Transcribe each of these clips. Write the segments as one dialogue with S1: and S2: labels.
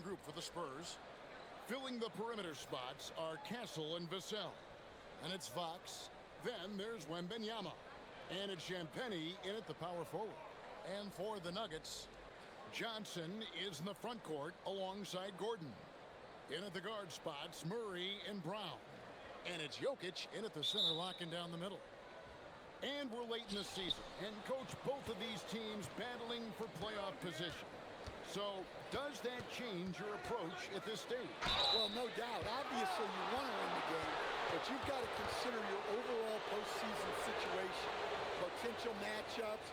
S1: Group for the Spurs. Filling the perimeter spots are Castle and Vassell. And it's Fox. Then there's Wembanyama. And it's Champagnie in at the power forward. And for the Nuggets, Johnson is in the front court alongside Gordon. In at the guard spots, Murray and Brown. And it's Jokic in at the center, locking down the middle. And we're late in the season. And, Coach, both of these teams battling for playoff position. So, does that change your approach at this stage?
S2: Well, no doubt. Obviously, you want to win the game, but you've got to consider your overall postseason situation, potential matchups,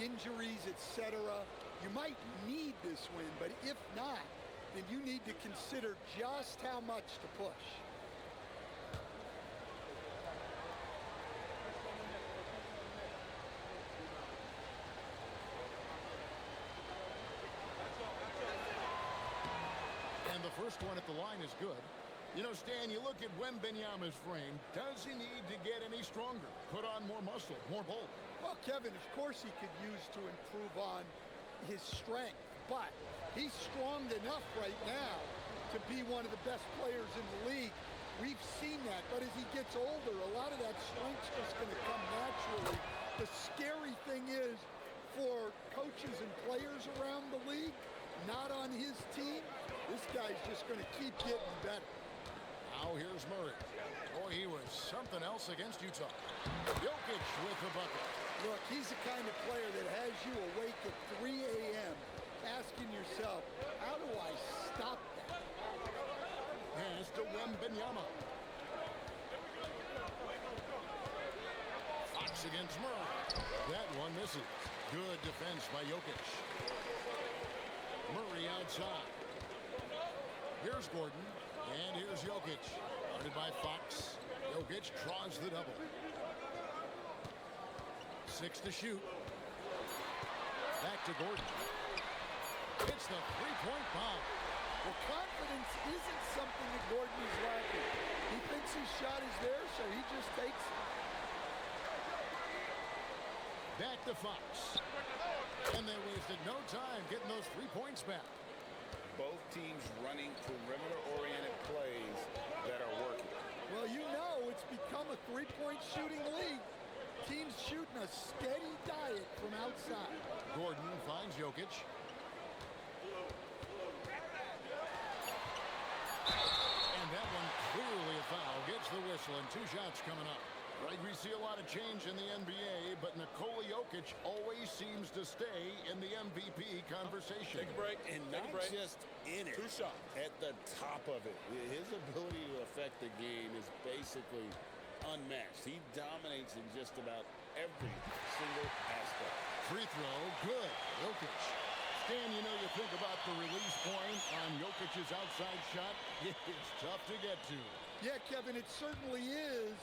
S2: injuries, etc. You might need this win, but if not, then you need to consider just how much to push.
S1: And the first one at the line is good. You know, Stan, you look at Wembanyama's frame. Does he need to get any stronger? Put on more muscle, more bulk?
S2: Well, Kevin, of course he could use to improve on his strength, but he's strong enough right now to be one of the best players in the league. We've seen that, but as he gets older, a lot of that strength's just going to come naturally. The scary thing is, for coaches and players around the league, not on his team, this guy's just going to keep getting better.
S1: Now here's Murray. Boy, he was something else against Utah. Jokic with the bucket.
S2: Look, he's the kind of player that has you awake at 3 a.m. asking yourself, how do I stop that?
S1: Pass to Wembanyama. Fox against Murray. That one misses. Good defense by Jokic. Murray outside. Here's Gordon, and here's Jokic. Guarded by Fox. Jokic draws the double. 6 to shoot. Back to Gordon. It's the three-point bomb.
S2: Well, confidence isn't something that Gordon is lacking. He thinks his shot is there, so he just takes it.
S1: Back to Fox. And they wasted no time getting those 3 points back.
S3: Both teams running perimeter-oriented plays that are working.
S2: Well, you know it's become a three-point shooting league. Teams shooting a steady diet from outside.
S1: Gordon finds Jokic. And that one clearly a foul. Gets the whistle, and 2 shots coming up. Right, we see a lot of change in the NBA, but Nikola Jokic always seems to stay in the MVP conversation.
S3: Take a break. And not just in it.
S4: 2 shots.
S3: At the top of it. His ability to affect the game is basically unmatched. He dominates in just about every single aspect.
S1: Free throw, good. Jokic. Stan, you know, you think about the release point on Jokic's outside shot. It's tough to get to.
S2: Yeah, Kevin, it certainly is.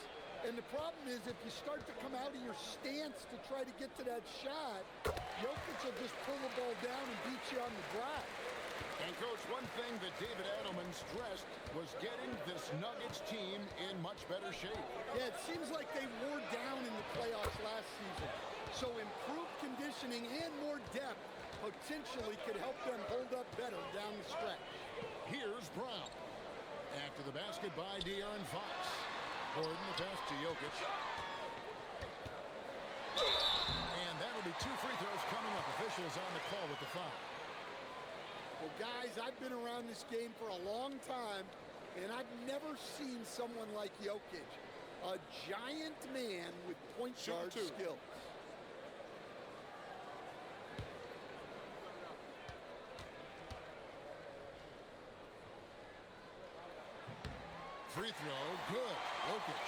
S2: And the problem is if you start to come out of your stance to try to get to that shot, Jokic will just pull the ball down and beat you on the drive.
S1: And, Coach, one thing that David Adelman stressed was getting this Nuggets team in much better shape.
S2: Yeah, it seems like they wore down in the playoffs last season. So improved conditioning and more depth potentially could help them hold up better down the stretch.
S1: Here's Brown. After the basket by De'Aaron Fox. Gordon, the pass to Jokic. And that'll be 2 free throws coming up. Officials on the call with the foul.
S2: Well, guys, I've been around this game for a long time, and I've never seen someone like Jokic. A giant man with point guard skills.
S1: Free throw, good. Jokic.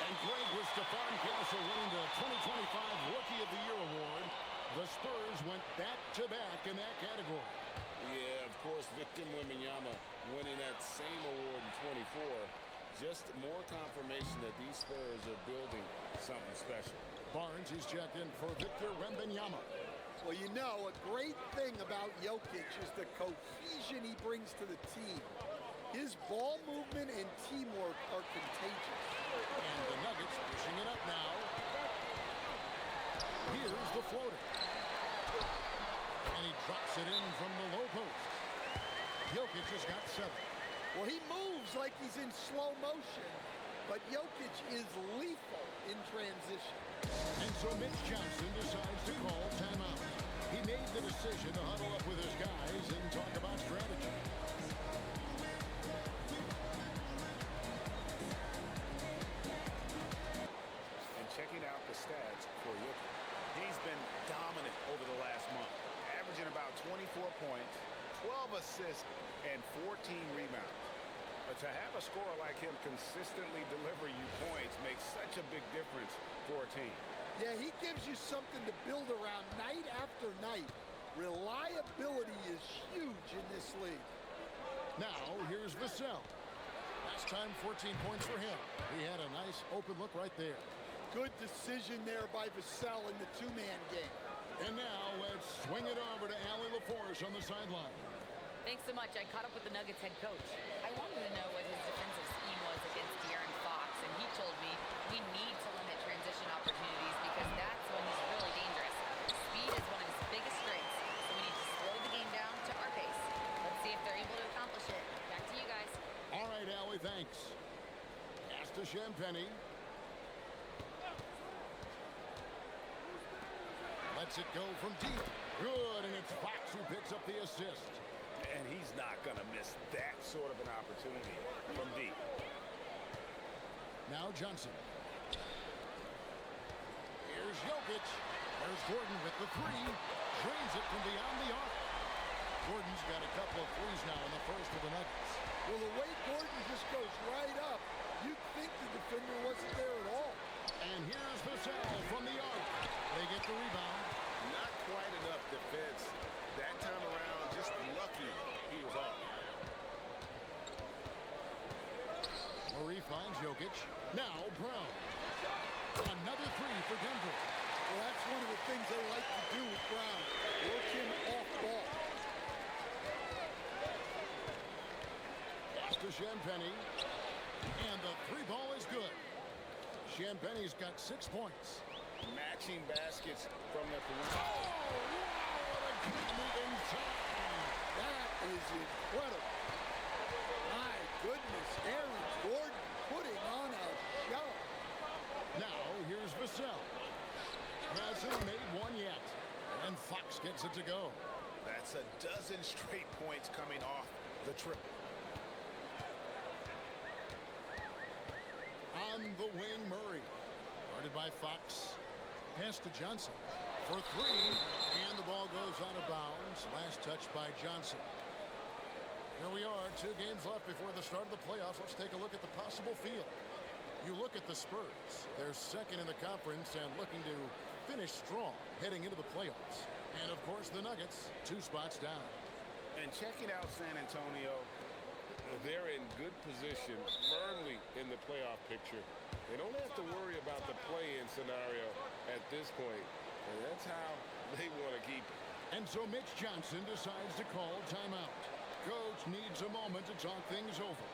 S1: And Greg with Stephon Castle winning the 2025 Rookie of the Year award. The Spurs went back-to-back in that category.
S3: Yeah, of course, Victor Wembanyama winning that same award in 24. Just more confirmation that these Spurs are building something special.
S1: Barnes is checked in for Victor Wembanyama.
S2: Well, you know, a great thing about Jokic is the cohesion he brings to the team. His ball movement and teamwork are contagious.
S1: And the Nuggets pushing it up now. Here's the floater. And he drops it in from the low post. Jokic has got 7.
S2: Well, he moves like he's in slow motion, but Jokic is lethal in transition.
S1: And so Mitch Johnson decides to call timeout. He made the decision to huddle up with his guys and talk about strategy.
S3: And checking out the stats for Jokic. He's been dominant over the last month, averaging about 24 points, 12 assists, and 14 rebounds. But to have a scorer like him consistently deliver you points makes such a big difference for a team.
S2: Yeah, he gives you something to build around night after night. Reliability is huge in this league.
S1: Now, here's Vassell. Last time, 14 points for him. He had a nice open look right there.
S2: Good decision there by Vassell in the two-man game.
S1: And now, let's swing it over to Allie LaForce on the sideline.
S4: Thanks so much. I caught up with the Nuggets head coach. I wanted to know what his defensive scheme was against De'Aaron Fox, and he told me we need to limit transition opportunities because that's when he's really dangerous. Speed is one of his biggest strengths, so we need to slow the game down to our pace. Let's see if they're able to accomplish it. Back to you guys.
S1: All right, Allie, thanks. Pass to Champagnie. Lets it go from deep. Good, and it's Fox who picks up the assist.
S3: And he's not going to miss that sort of an opportunity from deep.
S1: Now Johnson. Here's Jokic. There's Gordon with the three. Drains it from beyond the arc. Gordon's got a couple of threes now in the first for the Nuggets.
S2: Well, the way Gordon just goes right up, you'd think the defender wasn't there at all.
S1: And here's Vassell from the arc. They get the rebound.
S3: Not quite enough defense. That time around, just lucky he was off.
S1: Murray finds Jokic. Now Brown. Another three for Denver.
S2: Well, that's one of the things they like to do with Brown. Work him off ball.
S1: Pass to Champagnie. And the three ball is good. Champagnie's got 6 points.
S3: Matching baskets from the perimeter.
S1: Oh, wow, what a good move inside.
S2: That is incredible. My goodness, Aaron Gordon putting on a show.
S1: Now, here's Vassell. Hasn't made one yet. And Fox gets it to go.
S3: That's a dozen straight points coming off the triple.
S1: On the wing, Murray. Guarded by Fox. Pass to Johnson for three. And the ball goes out of bounds. Last touch by Johnson. Here we are, 2 games left before the start of the playoffs. Let's take a look at the possible field. You look at the Spurs. They're second in the conference and looking to finish strong heading into the playoffs. And, of course, the Nuggets, 2 spots down.
S3: And checking out San Antonio, they're in good position, firmly in the playoff picture. They don't have to worry about the play-in scenario at this point. And that's how they want to keep it.
S1: And so Mitch Johnson decides to call timeout. Coach needs a moment to talk things over.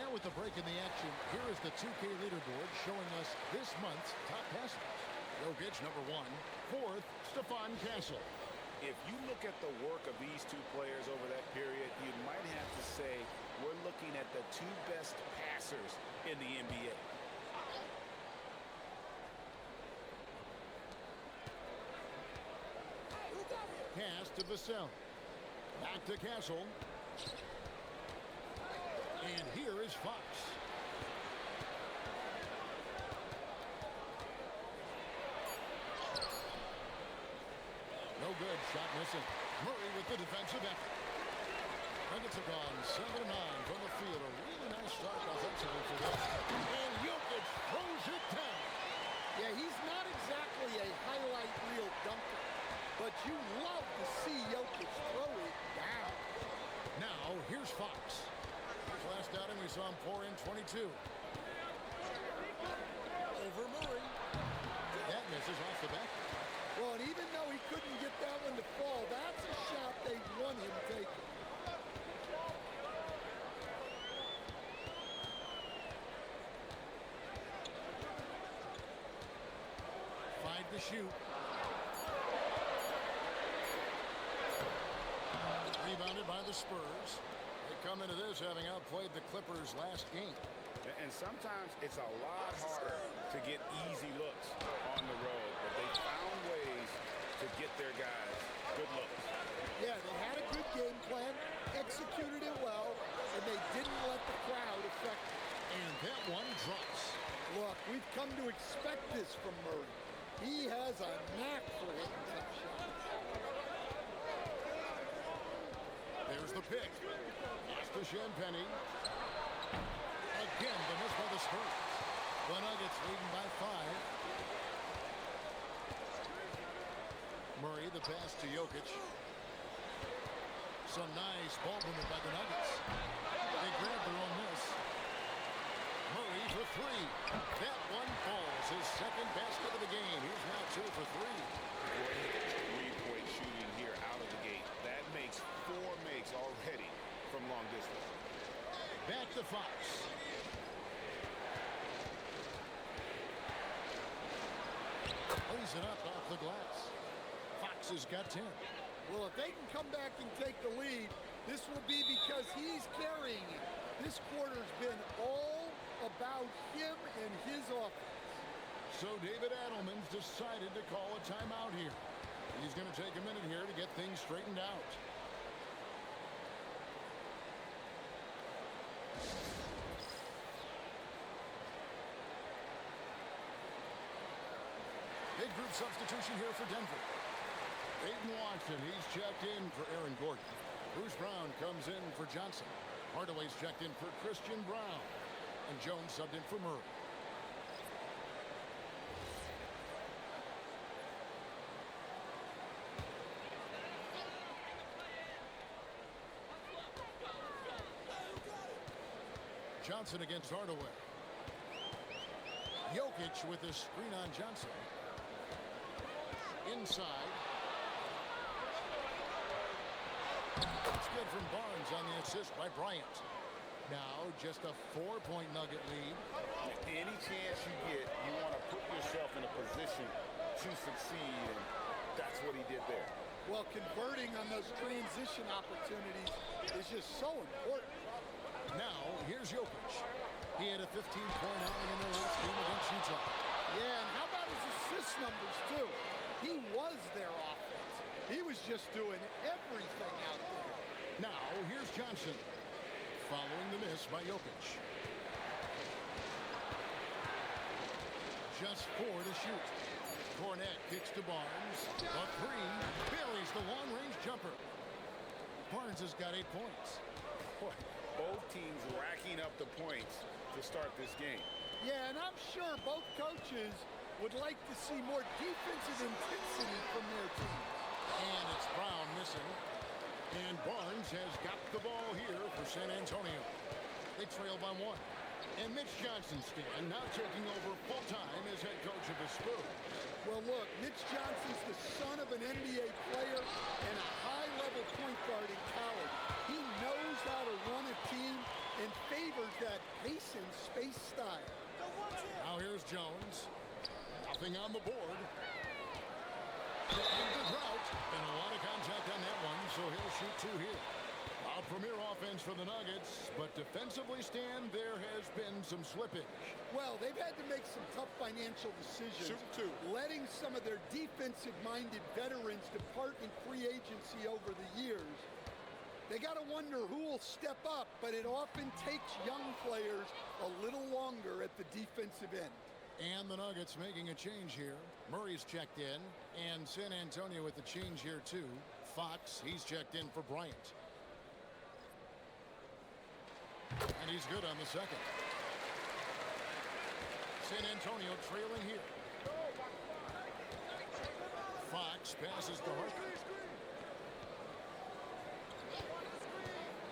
S1: Now with the break in the action, here is the 2K leaderboard showing us this month's top passers. Jokic, number 1. 4th, Stephon Castle.
S3: If you look at the work of these 2 players over that period, you might have to say we're looking at the 2 best passers in the NBA.
S1: Pass to Vassell. Back to Castle. And here is Fox. shot missing. Murray with the defensive effort. Nuggets have gone 7-9 from the field. A really nice start offensively for them. And Jokic throws it down.
S2: Yeah, he's not exactly a highlight reel dunker, but you love to see Jokic throw it down.
S1: Now, here's Fox. His last outing, we saw him pour in 22. Over Murray. That misses off the back.
S2: Well, and even though he couldn't get that one to fall, that's a shot they want him taking.
S1: To shoot. Rebounded by the Spurs. They come into this having outplayed the Clippers last game.
S3: And sometimes it's a lot harder to get easy looks on the road, but they found ways to get their guys good looks.
S2: Yeah, they had a good game plan, executed it well, and they didn't let the crowd affect it.
S1: And that one drops.
S2: Look, we've come to expect this from Murray. He has a knack for hitting tough shots.
S1: There's the pick. Pass to Champagnie. Again, the miss by the Spurs. The Nuggets leading by 5. Murray, the pass to Jokic. Some nice ball movement by the Nuggets. They grab their own miss. Murray for three. That one falls. His second basket of the game. He's now 2 for 3.
S3: Great three-point shooting here out of the gate. That makes 4 makes already from long distance.
S1: Back to Fox. Lays it up off the glass. Fox has got 10.
S2: Well, if they can come back and take the lead, this will be because he's carrying it. This quarter's been all about him and his offense.
S1: So David Adelman's decided to call a timeout here. He's going to take a minute here to get things straightened out. Big group substitution here for Denver. Aiden Watson, he's checked in for Aaron Gordon. Bruce Brown comes in for Johnson. Hardaway's checked in for Christian Brown. And Jones subbed in for Murray. Johnson against Hardaway. Jokic with a screen on Johnson. Inside. It's good from Barnes on the assist by Bryant. Now just a 4-point Nugget lead.
S3: Any chance you get, you want to put yourself in a position to succeed, and that's what he did there.
S2: Well, converting on those transition opportunities is just so important.
S1: Now, here's Jokic. He had a 15-point outing in their last game against Utah.
S2: Yeah, and how about his assist numbers, too? He was their offense. He was just doing everything out there.
S1: Now, here's Johnson. Following the miss by Jokic. Just 4 to shoot. Cornette kicks to Barnes. A 3. Buries the long-range jumper. Barnes has got 8 points.
S3: Boy, both teams racking up the points to start this game.
S2: Yeah, and I'm sure both coaches would like to see more defensive intensity from their team.
S1: And it's Brown missing. And Barnes has got the ball here for San Antonio. They trail by 1. And Mitch Johnson's stand now taking over full-time as head coach of the Spurs.
S2: Well, look, Mitch Johnson's the son of an NBA player and a high-level point guard in college. He knows how to run a team and favors that pace and space style.
S1: Now here's Jones. Nothing on the board. The drought, and a lot of contact on that one, so he'll shoot 2 here. A premier offense for the Nuggets, but defensively, Stan, there has been some slippage.
S2: Well, they've had to make some tough financial decisions. Letting some of their defensive-minded veterans depart in free agency over the years. They got to wonder who will step up, but it often takes young players a little longer at the defensive end.
S1: And the Nuggets making a change here. Murray's checked in. And San Antonio with the change here too. Fox, he's checked in for Bryant. And he's good on the second. San Antonio trailing here. Fox passes to Harper.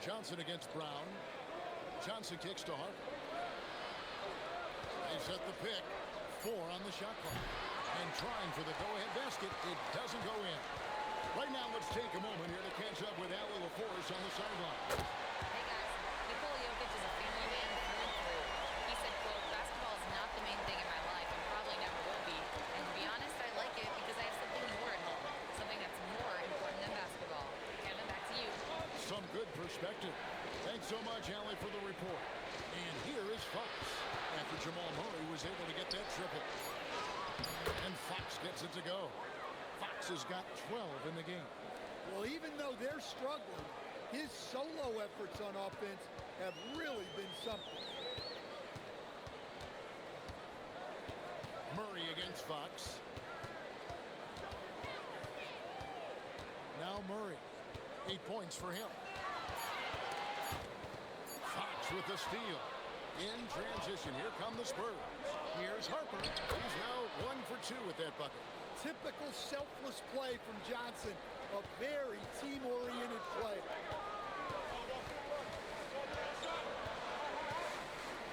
S1: Johnson against Brown. Johnson kicks to Harper. They set the pick. 4 on the shot clock. And trying for the go-ahead basket. It doesn't go in. Right now, let's take a moment here to catch up with Allie LaForce on the sideline.
S4: Hey guys, Nikola Jokic is a family man through and through. He said, quote, basketball is not the main thing in my life and probably never will be. And to be honest, I like it because I have something more at home. Something that's more important than basketball. Kevin, back to you.
S1: Some good perspective. Thanks so much, Allie, for the report. And here is Fox. After Jamal Murray was able to get that triple. And Fox gets it to go. Fox has got 12 in the game.
S2: Well, even though they're struggling, his solo efforts on offense have really been something.
S1: Murray against Fox. Now Murray. 8 points for him. Fox with the steal. In transition, here come the Spurs. Here's Harper. He's now 1 for 2 with that bucket.
S2: Typical selfless play from Johnson. A very team-oriented play.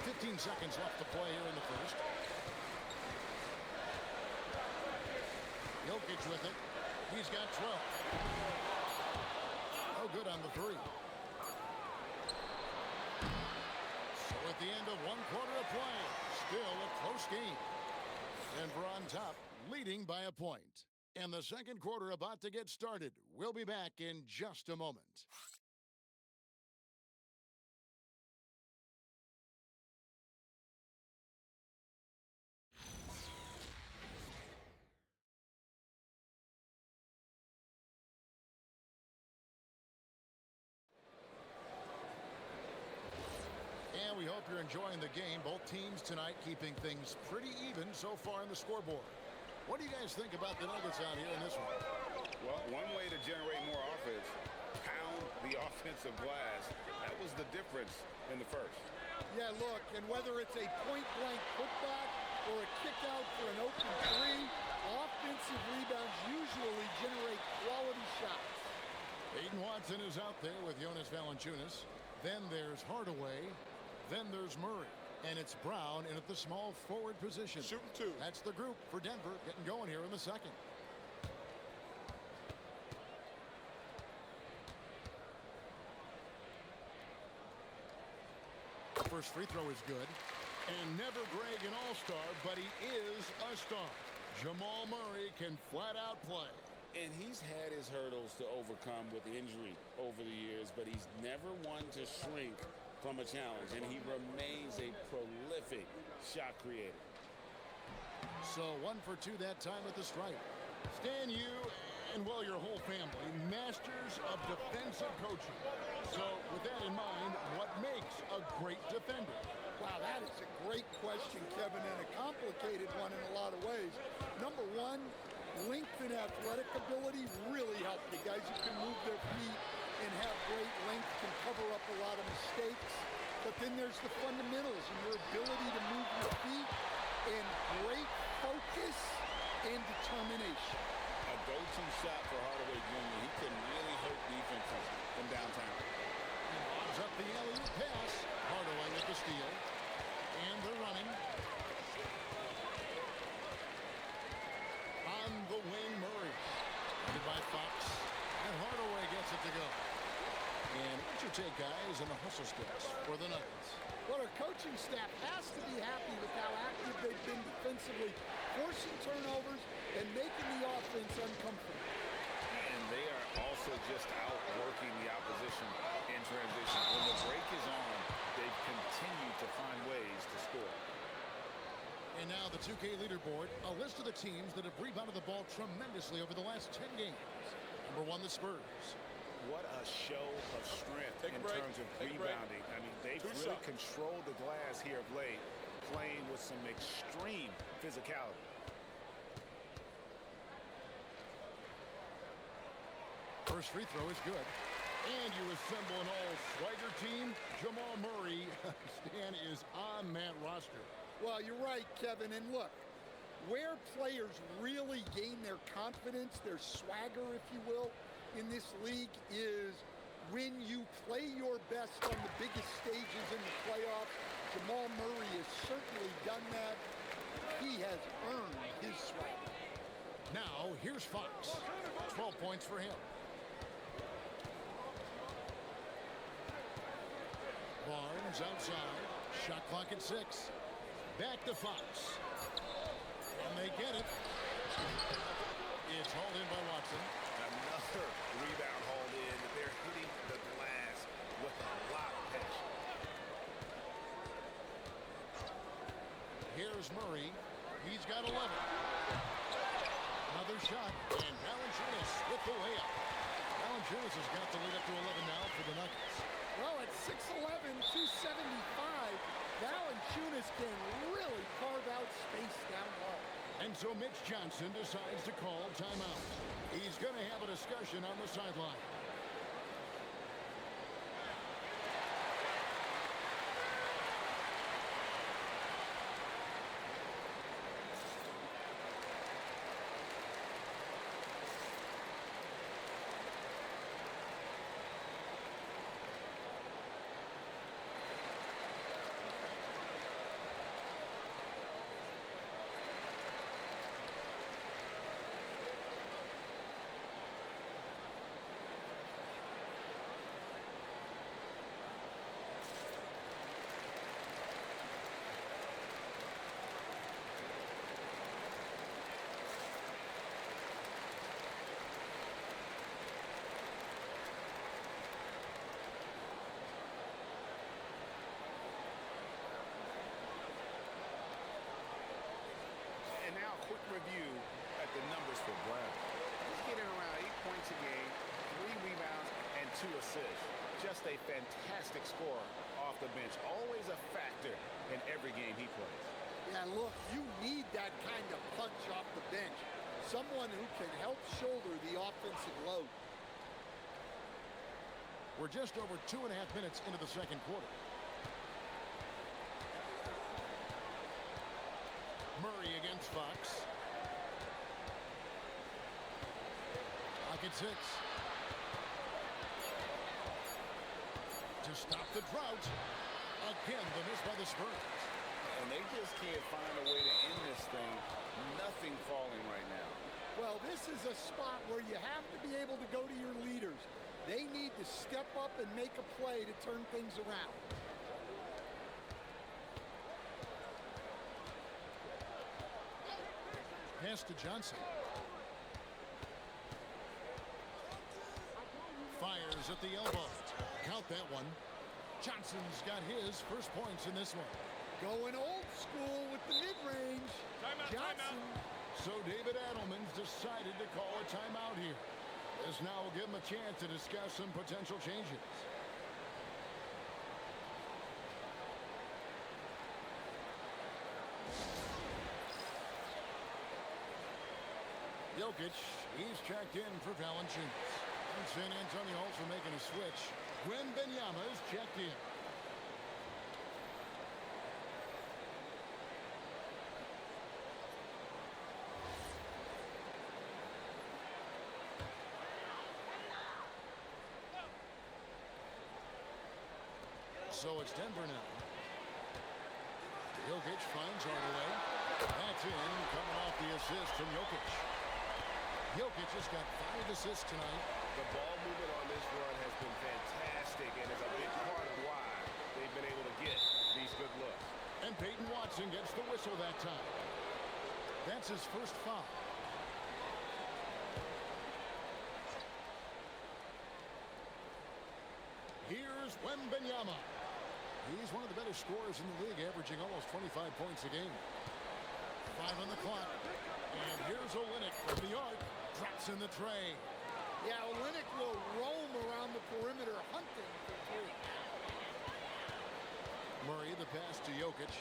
S1: 15 seconds left to play here in the first. Jokic with it. He's got 12. Oh, good on the 3. So at the end of 1 quarter of play, still a close game. Denver on top, leading by a point. And the second quarter about to get started. We'll be back in just a moment. And we hope you're enjoying the game. Both teams tonight keeping things pretty even so far in the scoreboard. What do you guys think about the Nuggets out here in this one?
S3: Well, one way to generate more offense, pound the offensive glass. That was the difference in the first.
S2: Yeah, look, and whether it's a point-blank putback or a kick-out for an open 3, offensive rebounds usually generate quality shots.
S1: Aiden Watson is out there with Jonas Valanciunas. Then there's Hardaway. Then there's Murray. And it's Brown in at the small forward position.
S3: Shooting 2.
S1: That's the group for Denver getting going here in the second. The first free throw is good. And never Greg an all-star, but he is a star. Jamal Murray can flat out play.
S5: And he's had his hurdles to overcome with injury over the years, but he's never one to shrink from a challenge, and he remains a prolific shot creator.
S1: So 1 for 2 that time at the stripe. Stan, you and, well, your whole family, masters of defensive coaching. So with that in mind, what makes a great defender?
S2: Wow, that is a great question, Kevin, and a complicated one in a lot of ways. Number 1, length and athletic ability really help you. Guys who can move their feet and have great length can cover up a lot of mistakes. But then there's the fundamentals and your ability to move your feet and great focus and determination.
S5: A go-to shot for Hardaway Jr. He can really hurt defenses from downtown.
S1: He lobs up the alley-oop pass. Hardaway with the steal. And they're running. On the wing, Murray. Headed by Fox. And Hardaway gets it to go. And what's your take, guys, in the hustle steps for the Nuggets?
S2: Well, our coaching staff has to be happy with how active they've been defensively, forcing turnovers and making the offense uncomfortable.
S3: And they are also just outworking the opposition in transition. When the break is on, they've continued to find ways to score.
S1: And now the 2K leaderboard, a list of the teams that have rebounded the ball tremendously over the last 10 games. Number 1, the Spurs.
S3: What a show of strength in terms of rebounding. I mean, they've really controlled the glass here of late, playing with some extreme physicality.
S1: First free throw is good. And you assemble an all-swagger team. Jamal Murray, Stan, is on that roster.
S2: Well, you're right, Kevin. And look, where players really gain their confidence, their swagger, if you will, in this league is when you play your best on the biggest stages in the playoffs. Jamal Murray has certainly done that. He has earned his swagger.
S1: Now, here's Fox. 12 points for him. Barnes outside. Shot clock at 6. Back to Fox. And they get it. It's hauled in by Watson.
S3: Another rebound hauled in. They're hitting the glass with a lot of passion.
S1: Here's Murray. He's got 11. Another shot. And Valanciunas with the layup. Valanciunas has got the lead up to 11 now for the Nuggets.
S2: Well, at 6'11", 275, Valanciunas can really carve out space down low.
S1: And so Mitch Johnson decides to call timeout. He's going to have a discussion on the sideline.
S3: Review at the numbers for Brown. He's getting around 8 points a game, 3 rebounds, and 2 assists. Just a fantastic scorer off the bench. Always a factor in every game he plays.
S2: Yeah, look, you need that kind of punch off the bench. Someone who can help shoulder the offensive load.
S1: We're just over 2.5 minutes into the second quarter. Murray against Fox. Pocket 6. To stop the drought. Again, the miss by the Spurs.
S3: And they just can't find a way to end this thing. Nothing falling right now.
S2: Well, this is a spot where you have to be able to go to your leaders. They need to step up and make a play to turn things around.
S1: Pass to Johnson. Fires at the elbow. Count that one. Johnson's got his first points in this one.
S2: Going old school with the mid-range. Johnson.
S1: So David Adelman's decided to call a timeout here. This now will give him a chance to discuss some potential changes. Jokic, he's checked in for Valanciunas. And San Antonio also making a switch. Wembanyama is checked in. So it's Denver now. Jokic finds Hardaway. That's in, coming off the assist from Jokic. Jokic has got 5 assists tonight.
S3: The ball movement on this run has been fantastic and is a big part of why they've been able to get these good looks.
S1: And Peyton Watson gets the whistle that time. That's his first foul. Here's Wembanyama. He's one of the better scorers in the league, averaging almost 25 points a game. 5 on the clock. And here's Olynyk from the arc. Drops in the tray.
S2: Yeah, Olynyk will roam around the perimeter hunting for 3.
S1: Murray, the pass to Jokic.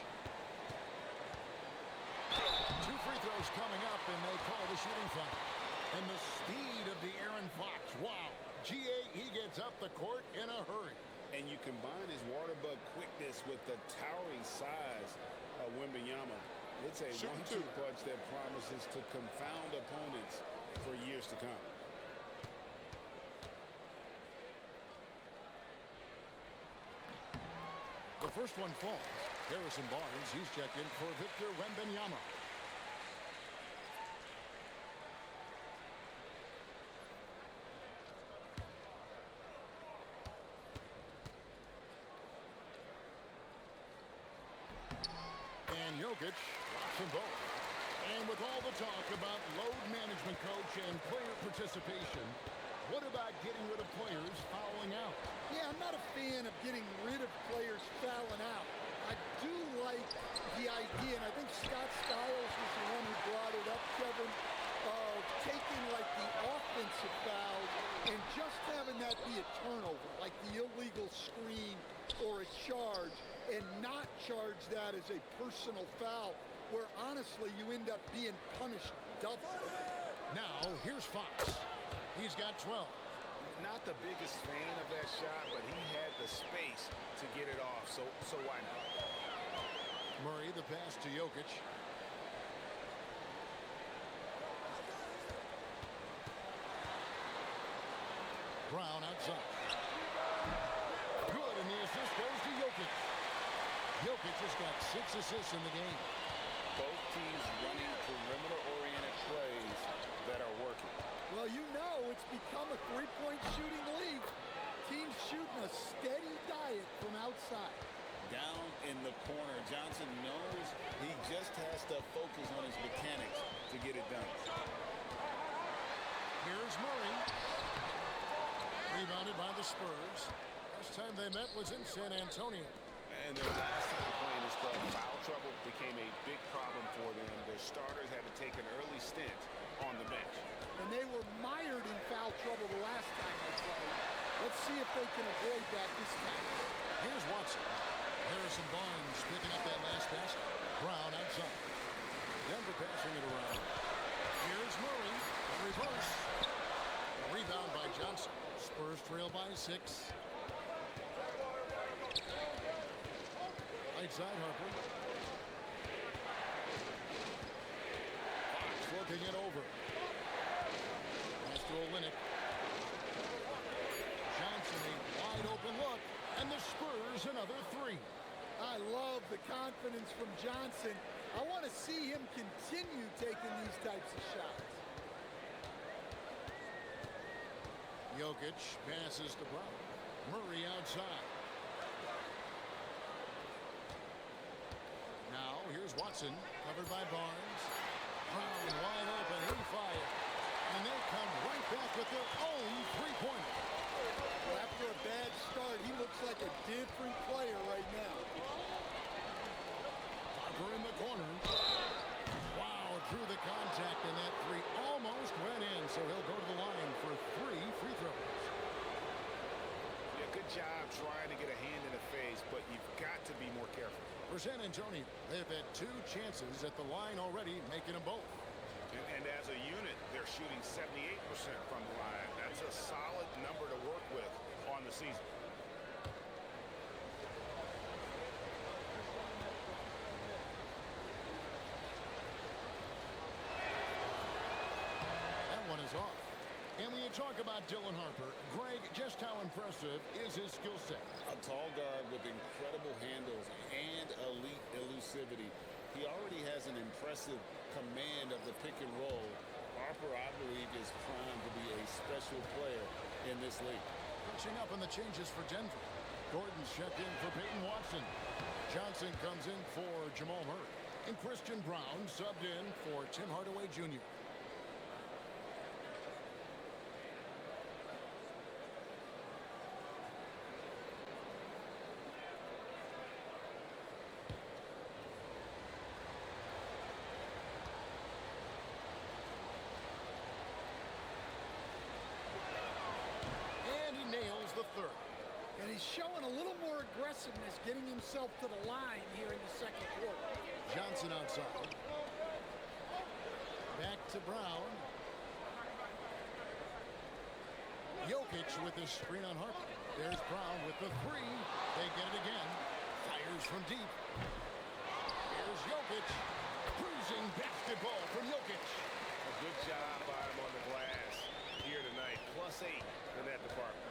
S1: is coming up, and they call the shooting foul. And the speed of the Aaron Fox. Wow. GA, he gets up the court in a hurry.
S5: And you combine his water bug quickness with the towering size of Wembanyama. It's a one-two punch that promises to confound opponents for years to come.
S1: The first one falls. Harrison Barnes, he's checked in for Victor Wembanyama. And Jokic rocks them both. And with all the talk about load management, coach, and player participation, what about getting rid of players fouling out?
S2: Yeah, I'm not a fan of getting rid of players fouling out. I do like the idea, and I think Scott Skiles was the one who brought it up, Kevin, of taking like the offensive foul and just having that be a turnover, like the illegal screen or a charge, and not charge that as a personal foul, where honestly you end up being punished double.
S1: Now, here's Fox. He's got 12.
S3: Not the biggest fan of that shot, but he had the space to get it off, so why not?
S1: Murray, the pass to Jokic. Brown outside. Good, and the assist goes to Jokic. Jokic has got 6 assists in the game.
S5: Both teams running perimeter-oriented plays that are working.
S2: Well, you know it's become a three-point shooting league. Teams shooting a steady diet from outside.
S5: Down in the corner, Johnson knows he just has to focus on his mechanics to get it done.
S1: Here's Murray. Rebounded by the Spurs. Last time they met was in San Antonio.
S3: And their last time playing this club, foul trouble became a big problem for them. Their starters had to take an early stint on the bench.
S2: And they were mired in foul trouble the last time they played. Let's see if they can avoid that this time.
S1: Here's Watson. Harrison Barnes picking up that last basket. Brown outside. Denver passing it around. Here's Murray. A reverse. A rebound by Johnson. Spurs trail by 6. Right side, Harper. Fox looking it over. Pass to Olynyk. Johnson, a wide open look. And the Spurs another 3.
S2: I love the confidence from Johnson. I want to see him continue taking these types of shots.
S1: Jokic passes to Brown. Murray outside. Now here's Watson, covered by Barnes. Brown wide open, he fired. And they come right back with their own three-pointer.
S2: Well, after a bad start, he looks like a different player right now.
S1: Harper in the corner. Wow, through the contact, and that 3 almost went in, so he'll go to the line for 3 free throws.
S3: Yeah, good job trying to get a hand in the face, but you've got to be more careful.
S1: For San Antonio, they've had 2 chances at the line already, making them both.
S3: And as a unit, they're shooting 78% from the line. That's a solid number to work with on the season.
S1: That one is off. And when you talk about Dylan Harper, Greg, just how impressive is his skill set?
S5: A tall guard with incredible handles and elite elusivity. He already has an impressive command of the pick and roll. Harper, I believe, is primed to be a special player in this league.
S1: Catching up on the changes for Denver. Gordon's checked in for Peyton Watson. Johnson comes in for Jamal Murray. And Christian Brown subbed in for Tim Hardaway Jr. The third.
S2: And he's showing a little more aggressiveness, getting himself to the line here in the second quarter.
S1: Johnson outside. to Brown. Jokic with the screen on Harper. There's Brown with the three. They get it again. Fires from deep. Here's Jokic. Cruising basketball from Jokic.
S3: A good job by him on the glass here tonight. +8 in that department.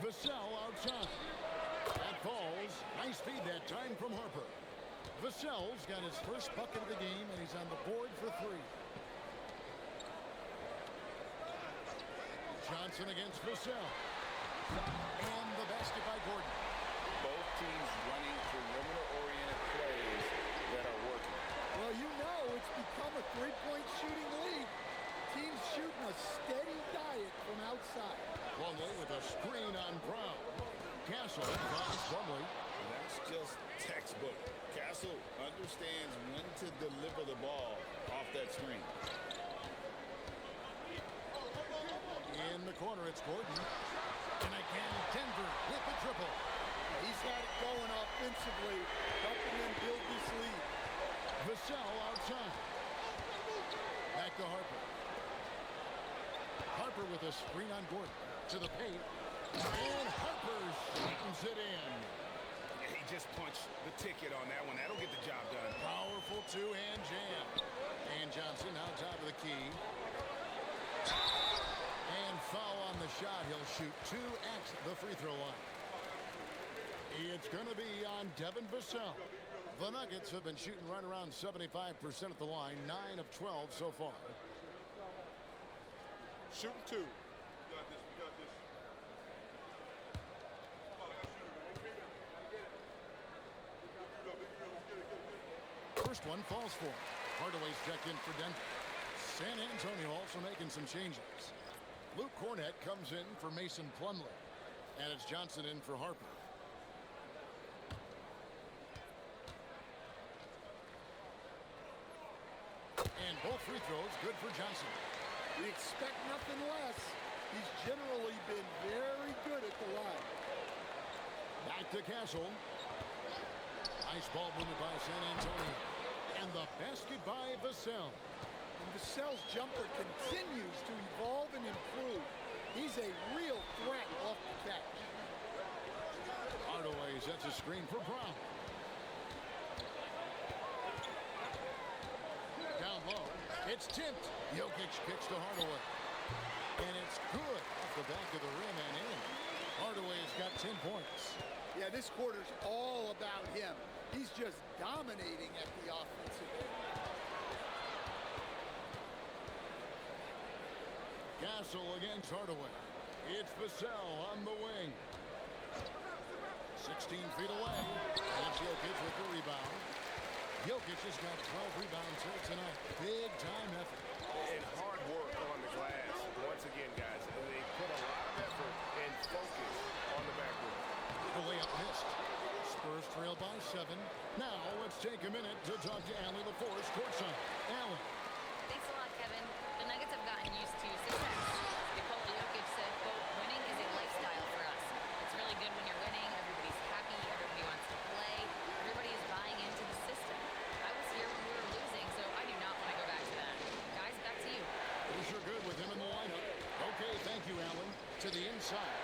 S1: Vassell outside. That falls. Nice feed that time from Harper. Vassell's got his first bucket of the game, and he's on the board for three. Johnson against Vassell. And the basket by Gordon.
S5: Both teams running perimeter-oriented plays that are working.
S2: Well, you know it's become a three-point shooting league. Teams shooting a steady diet from outside.
S1: Plumlee with a screen on Brown. Castle finds Plumlee.
S5: That's just textbook. Castle understands when to deliver the ball off that screen.
S1: In the corner, it's Gordon. And again, Denver with the triple.
S2: He's got it going offensively, helping them build this lead.
S1: Vassell outside. Back to Harper. Harper with a screen on Gordon. To the paint. And Harper slams it in.
S3: He just punched the ticket on that one. That'll get the job done.
S1: Powerful two-hand jam. And Johnson now top of the key. And foul on the shot. He'll shoot two at the free throw line. It's going to be on Devin Vassell. The Nuggets have been shooting right around 75% at the line. 9 of 12 so far.
S6: Shooting two.
S1: First one falls for him. Hardaway's checked in for Denver. San Antonio also making some changes. Luke Cornett comes in for Mason Plumlee. And it's Johnson in for Harper. And both free throws good for Johnson.
S2: We expect nothing less. He's generally been very good at the line.
S1: Back to Castle. Nice ball movement by San Antonio. And the basket by Vassell.
S2: And Vassell's jumper continues to evolve and improve. He's a real threat off the catch.
S1: Hardaway sets a screen for Brown. Down low. It's tipped. Jokic kicks to Hardaway. And it's good off the back of the rim and in. Hardaway's got 10 points.
S2: Yeah, this quarter's all about him. He's just dominating at the offensive end.
S1: Castle against Hardaway. It's Vassell on the wing. 16 feet away. And it's Jokic with the rebound. Jokic has got 12 rebounds here tonight. Big time effort.
S3: And hard work on the glass. Once again, guys, they put a lot of effort and focus on the backboard.
S1: The layup missed. Spurs trail by 7. Now let's take a minute to talk to Allie LaForce courtside. Allie.
S4: Thanks a lot, Kevin. The Nuggets have gotten used to success. Nikola Jokic said, quote, winning is a lifestyle for us. It's really good when you're winning. Everybody's happy. Everybody wants to play. Everybody is buying into the system. I was here when we were losing, so I do not want to go back to that. Guys, back to you.
S1: You're sure good with him in the lineup. Okay, thank you, Allen. To the inside.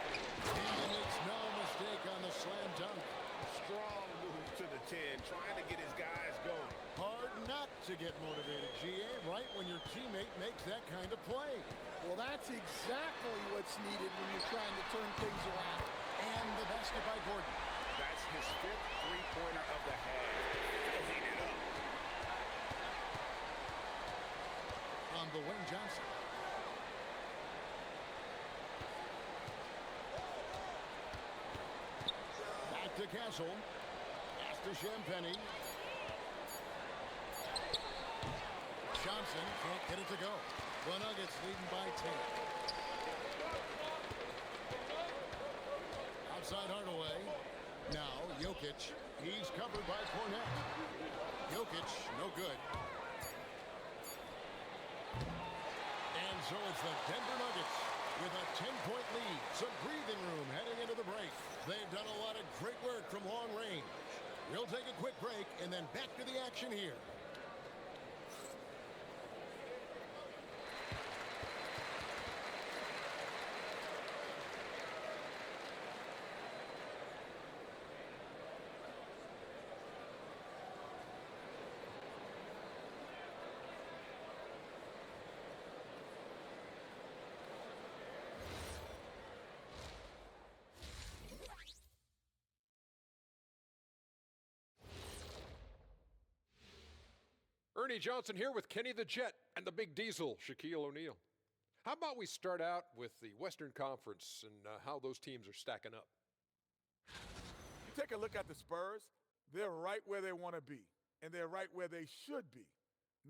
S1: And it's no mistake on the slam dunk.
S3: Strong move to the 10, trying to get his guys going.
S1: Hard not to get motivated, GA, right when your teammate makes that kind of play.
S2: Well, that's exactly what's needed when you're trying to turn things around.
S1: And the basket by Gordon.
S3: That's his 5th three-pointer of the half. Filling it up.
S1: On the wing, Johnson. Back to Castle. Pass to Champagny. Johnson can't get it to go. The Nuggets leading by 10. Outside Hardaway. Now Jokic. He's covered by Cornett. Jokic, no good. And so it's the Denver Nuggets with a 10-point lead. Some breathing room heading into the break. They've done a lot of great work from long range. We'll take a quick break and then back to the action here.
S6: Ernie Johnson here with Kenny the Jet and the Big Diesel, Shaquille O'Neal. How about we start out with the Western Conference and how those teams are stacking up?
S7: You take a look at the Spurs, they're right where they want to be, and they're right where they should be.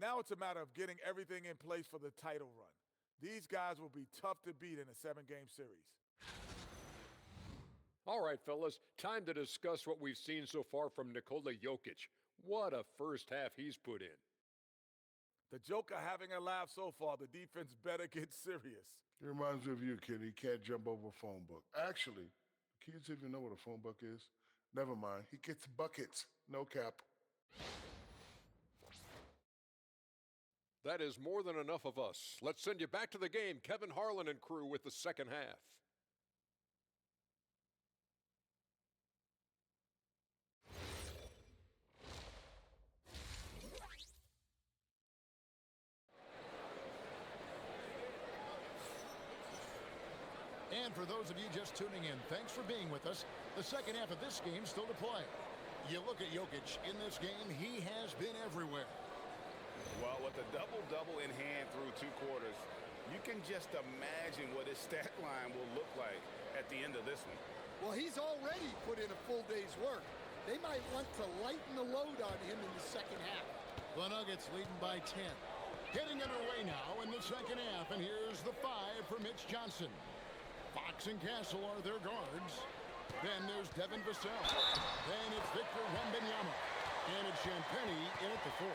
S7: Now it's a matter of getting everything in place for the title run. These guys will be tough to beat in a 7-game series.
S6: All right, fellas, time to discuss what we've seen so far from Nikola Jokic. What a first half he's put in.
S7: The Joker having a laugh so far. The defense better get serious.
S8: It reminds me of you, kid. You can't jump over a phone book. Actually, kids even know what a phone book is. Never mind. He gets buckets. No cap.
S6: That is more than enough of us. Let's send you back to the game. Kevin Harlan and crew with the second half.
S1: And for those of you just tuning in, thanks for being with us. The second half of this game still to play. You look at Jokic in this game, he has been everywhere.
S3: Well, with a double-double in hand through 2 quarters, you can just imagine what his stat line will look like at the end of this one.
S2: Well, he's already put in a full day's work. They might want to lighten the load on him in the second half.
S1: The Nuggets leading by 10. Getting underway now in the second half, and here's the 5 for Mitch Johnson. Fox and Castle are their guards. Then there's Devin Vassell. Then it's Victor Wembanyama. And it's Champagnie in at the 4.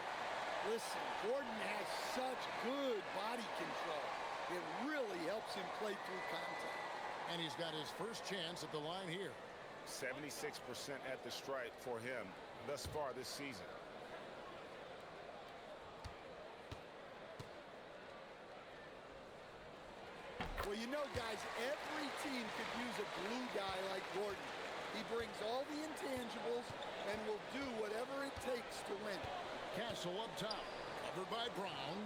S2: Listen, Gordon has such good body control. It really helps him play through contact.
S1: And he's got his first chance at the line here.
S3: 76% at the stripe for him thus far this season.
S2: Well, you know, guys, every team could use a glue guy like Gordon. He brings all the intangibles and will do whatever it takes to win.
S1: Castle up top, covered by Brown.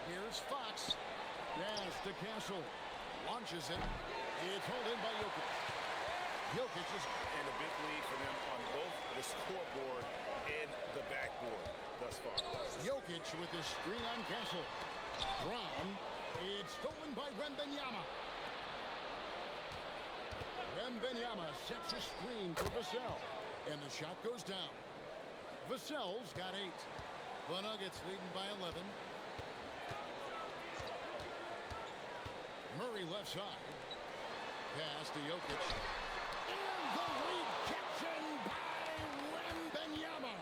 S1: Here's Fox. Pass to Castle. Launches it. It's held in by Jokic. Jokic is...
S3: And a big lead for them on both the scoreboard and the backboard thus far.
S1: Jokic with his screen on Castle. Brown. It's stolen by Wembanyama. Wembanyama sets a screen for Vassell. And the shot goes down. Vassell's got 8. The Nuggets leading by 11. Murray left side. Pass to Jokic. And the rejection by Wembanyama.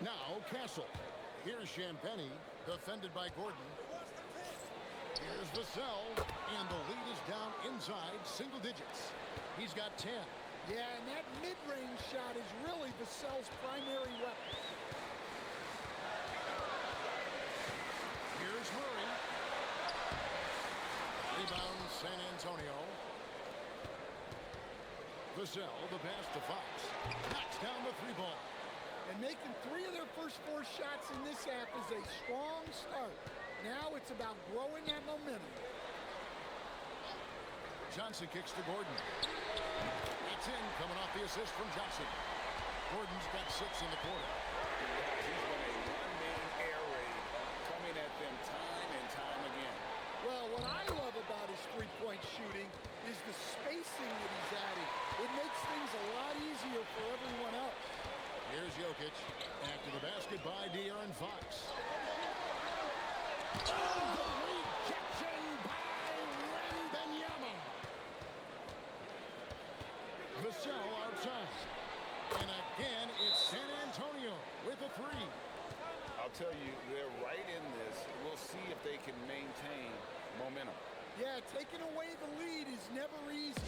S1: Now Castle. Here's Champagnie, defended by Gordon. Here's Vassell, and the lead is down inside single digits. He's got 10.
S2: Yeah, and that mid-range shot is really Vassell's primary weapon.
S1: Here's Murray. Rebound, San Antonio. Vassell, the pass to Fox. Knocks down the 3 ball.
S2: And making 3 of their first 4 shots in this half is a strong start. Now it's about growing that momentum.
S1: Johnson kicks to Gordon. It's in, coming off the assist from Johnson. Gordon's got 6 in the quarter.
S3: He's been a one-man air raid coming at them time and time again.
S2: Well, what I love about his three-point shooting is the spacing that he's adding. It makes things a lot easier for everyone else.
S1: Here's Jokic after the basket by De'Aaron Fox. Oh, the rejection by Wembanyama. Vassell outside. And again, it's San Antonio with a 3.
S3: I'll tell you, they're right in this. We'll see if they can maintain momentum.
S2: Yeah, taking away the lead is never easy.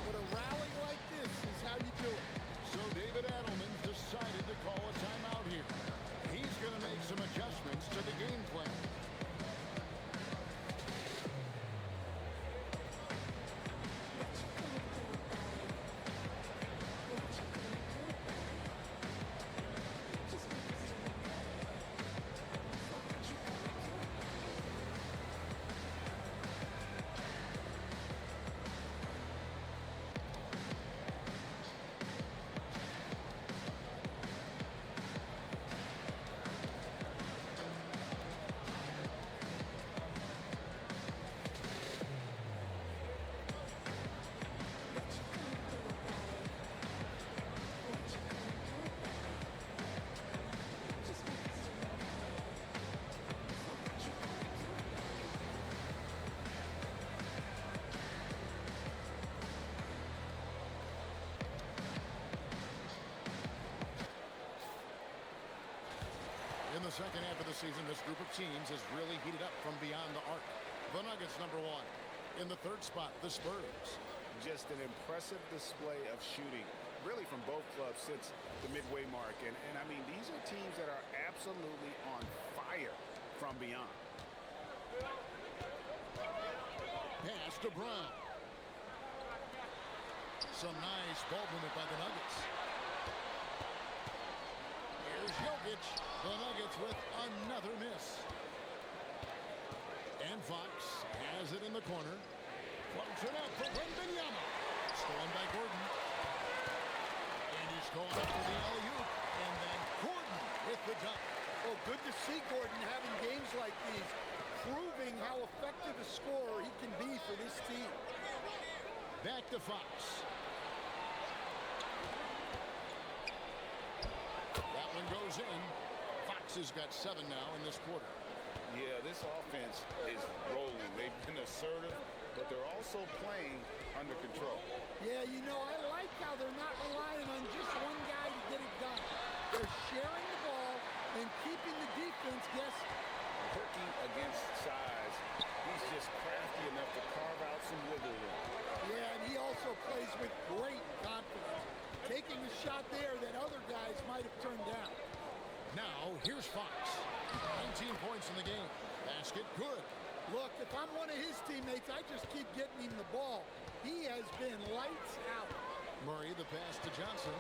S2: But a rally like this is how you do it.
S1: So David Adelman decided to call a timeout here. He's going to make some adjustments to the game plan. In the second half of the season, this group of teams has really heated up from beyond the arc. The Nuggets, number 1. In the third spot, the Spurs.
S3: Just an impressive display of shooting, really from both clubs since the midway mark. And I mean, these are teams that are absolutely on fire from beyond.
S1: Pass to Brown. Some nice ball movement by the Nuggets. Here's Jokic. The Nuggets with another miss. And Fox has it in the corner. Floats it up for Wembanyama. Stolen by Gordon. And he's going up for the alley-oop. And then Gordon with the dunk.
S2: Oh, good to see Gordon having games like these, proving how effective a scorer he can be for this team.
S1: Back to Fox. That one goes in. Fox has got 7 now in this quarter.
S3: Yeah, this offense is rolling. They've been assertive, but they're also playing under control.
S2: Yeah, you know, I like how they're not relying on just one guy to get it done. They're sharing the ball and keeping the defense guessing.
S3: Working against size, he's just crafty enough to carve out some wiggle room.
S2: Yeah, and he also plays with great confidence, taking a shot there that other guys might have turned down.
S1: Now, here's Fox. 19 points in the game. Basket good.
S2: Look, if I'm one of his teammates, I just keep getting him the ball. He has been lights out.
S1: Murray, the pass to Johnson.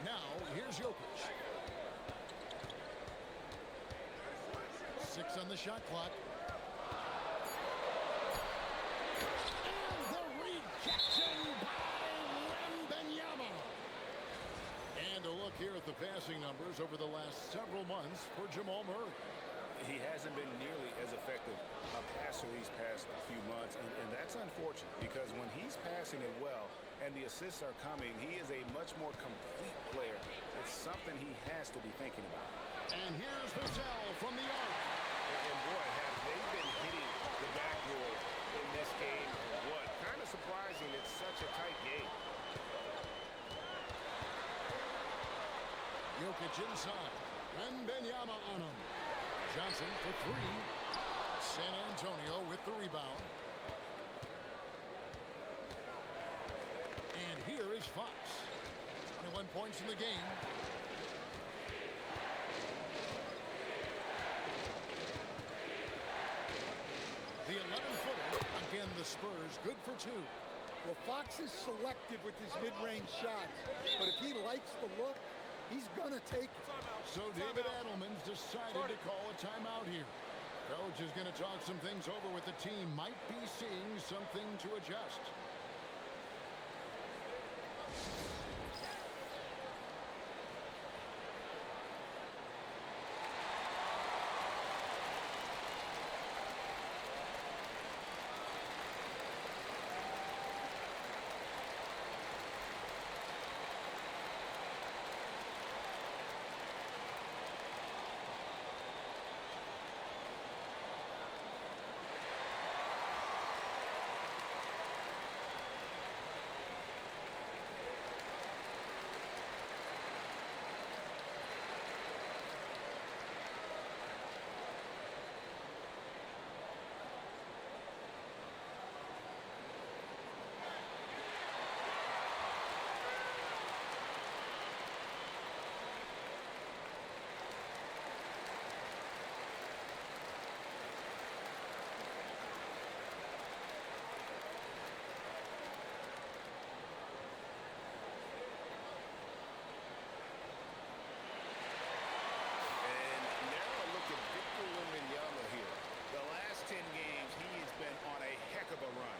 S1: Now, here's Jokic. 6 on the shot clock. And the rejection by Wembanyama. And a look here at the passing numbers over the last several months for Jamal Murray.
S3: He hasn't been nearly as effective a passer these past few months, and that's unfortunate because when he's passing it well and the assists are coming, he is a much more complete player. It's something he has to be thinking about.
S1: And here's Vassell from the arc.
S3: And boy, have they been hitting the backboard in this game. What? Kind of surprising it's such a tight game.
S1: Jokic inside. Wembanyama on him. Johnson for 3. San Antonio with the rebound. And here is Fox. 21 points in the game. The 11-footer. Again, the Spurs good for 2.
S2: Well, Fox is selective with his mid-range shots, but if he likes the look, he's going to take it.
S1: So David Adelman's decided to call a timeout here. Coach is going to talk some things over with the team. Might be seeing something to adjust.
S3: of a run,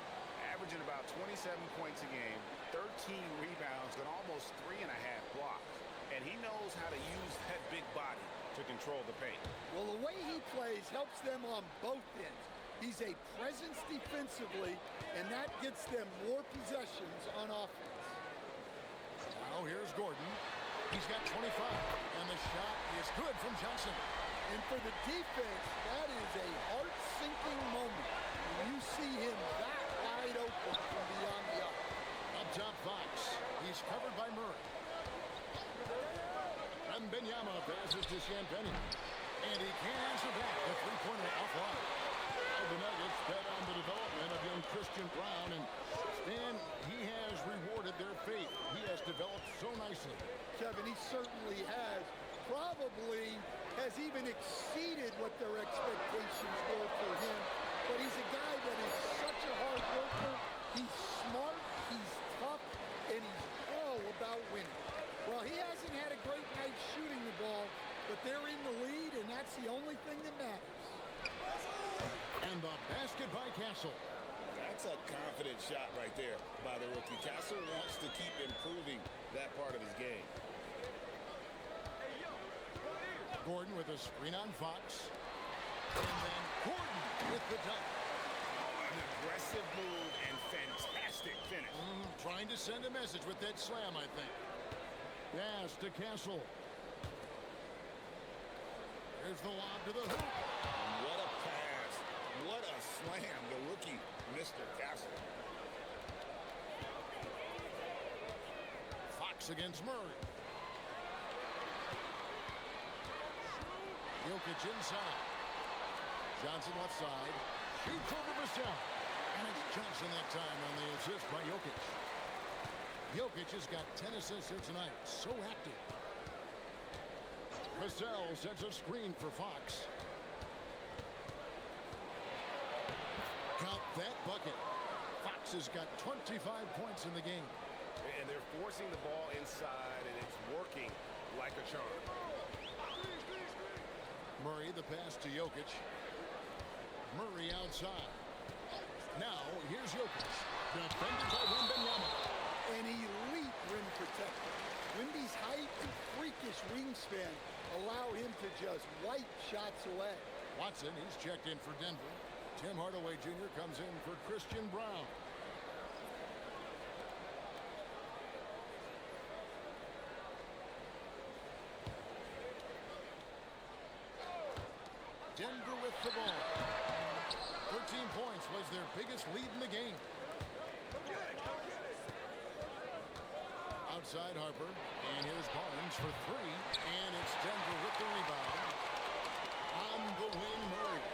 S3: averaging about 27 points a game, 13 rebounds, and almost 3.5 blocks. And he knows how to use that big body to control the paint.
S2: Well, the way he plays helps them on both ends. He's a presence defensively, and that gets them more possessions on offense.
S1: Now here's Gordon. He's got 25, and the shot is good from Johnson.
S2: And for the defense, that is a heart-sinking moment when you see him that wide open from beyond the arc.
S1: Up top, Fox. He's covered by Murray. Wembanyama Wembanyama passes to Champagnie. And he can't answer back. The three-pointer offline. Now the Nuggets bet on the development of young Christian Brown. And Stan, he has rewarded their faith. He has developed so nicely.
S2: Kevin, he certainly has. Probably has even exceeded what their expectations were for him. But he's a guy that is such a hard worker. He's smart, he's tough, and he's all about winning. Well, he hasn't had a great night shooting the ball, but they're in the lead, and that's the only thing that matters.
S1: And the basket by Castle.
S5: That's a confident shot right there by the rookie. Castle wants to keep improving that part of his game.
S1: Gordon with a screen on Fox. And then Gordon with the dunk.
S3: An aggressive move and fantastic finish.
S1: Trying to send a message with that slam, I think. Pass to Castle. There's the lob to the hoop.
S5: What a pass. What a slam. The rookie, Mr. Castle.
S1: Fox against Murray. Jokic inside. Johnson left side. Shoots over Vassell. And it's Johnson that time on the assist by Jokic. Jokic has got 10 assists here tonight. So active. Vassell sets a screen for Fox. Count that bucket. Fox has got 25 points in the game.
S3: And they're forcing the ball inside, and it's working like a charm.
S1: Murray, the pass to Jokic. Murray outside. Now, here's Jokic. Defended by Wembanyama.
S2: An elite rim protector. Wemby's height and freakish wingspan allow him to just wipe shots away.
S1: Watson, he's checked in for Denver. Tim Hardaway Jr. comes in for Christian Brown. Denver with the ball. 13 points was their biggest lead in the game. Outside Harper, and here's Barnes for three, and it's Denver with the rebound. On the wing, Murray.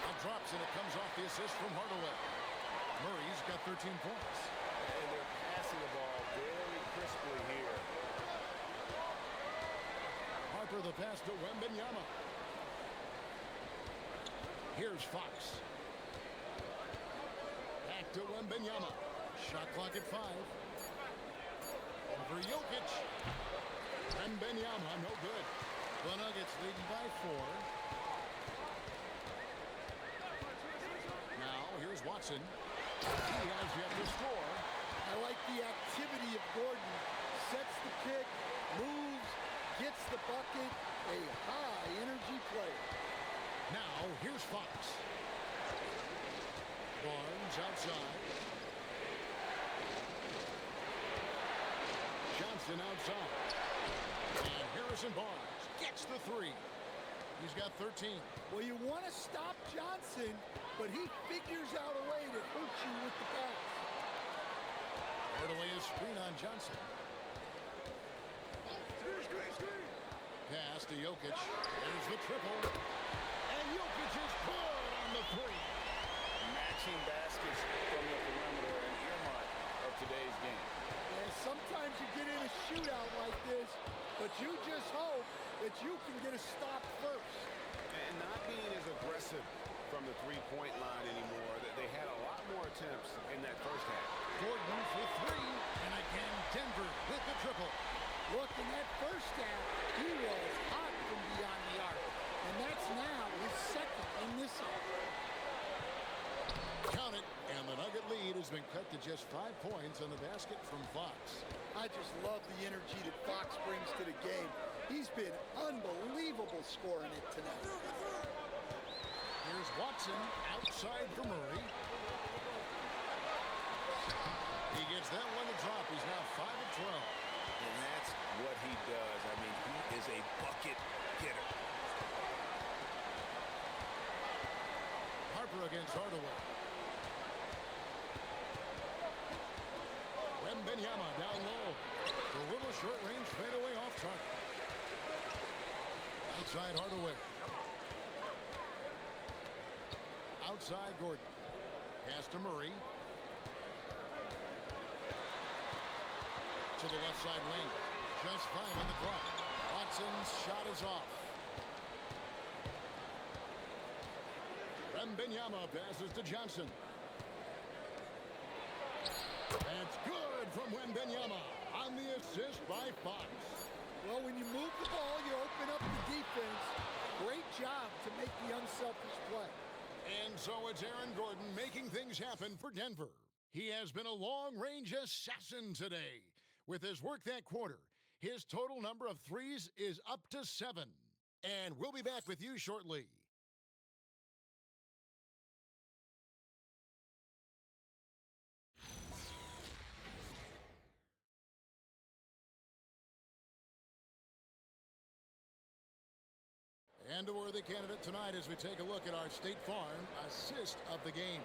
S1: It drops, and it comes off the assist from Hardaway. Murray's got 13 points.
S3: And they're passing the ball very crisply here.
S1: Harper the pass to Wembanyama. Here's Fox. Back to Wembanyama. Shot clock at 5. Over Jokic. Wembanyama, no good. The Nuggets leading by 4. Now, here's Watson. He has yet to score.
S2: I like the activity of Gordon. Sets the pick, moves, gets the bucket. A high-energy player.
S1: Now, here's Fox. Barnes outside. Johnson outside. And Harrison Barnes gets the 3. He's got 13.
S2: Well, you want to stop Johnson, but he figures out a way to hurt you with the pass.
S1: Hardaway is screen on Johnson. Pass to Jokic. There's the triple. And Jokic is good on the 3.
S3: Matching baskets from the perimeter, an earmark of today's game.
S2: And sometimes you get in a shootout like this, but you just hope that you can get a stop first.
S3: And not being as aggressive from the three-point line anymore. They had a lot more attempts in that first half.
S1: Gordon for 3. And again, Denver with the triple.
S2: Look, in that first half, he was hot from beyond the arc. And that's now his second in this half.
S1: Count it, and the Nugget lead has been cut to just 5 points on the basket from Fox.
S2: I just love the energy that Fox brings to the game. He's been unbelievable scoring it tonight.
S1: Here's Watson outside for Murray. He gets that one to drop. He's now 5 of 12.
S3: And that's what he does. I mean, he is a bucket getter.
S1: Harper against Hardaway. Wembanyama down low. short-range fadeaway off target. Outside Hardaway. Outside Gordon. Pass to Murray. To the left side lane. Just fine on the clock. Watson's shot is off. Wembanyama passes to Johnson. That's good from Wembanyama on the assist by Fox.
S2: Well, when you move the ball, you open up the defense. Great job to make the unselfish play.
S1: And so it's Aaron Gordon making things happen for Denver. He has been a long-range assassin today. With his work that quarter, his total number of threes is up to 7. And we'll be back with you shortly. And a worthy candidate tonight as we take a look at our State Farm assist of the game.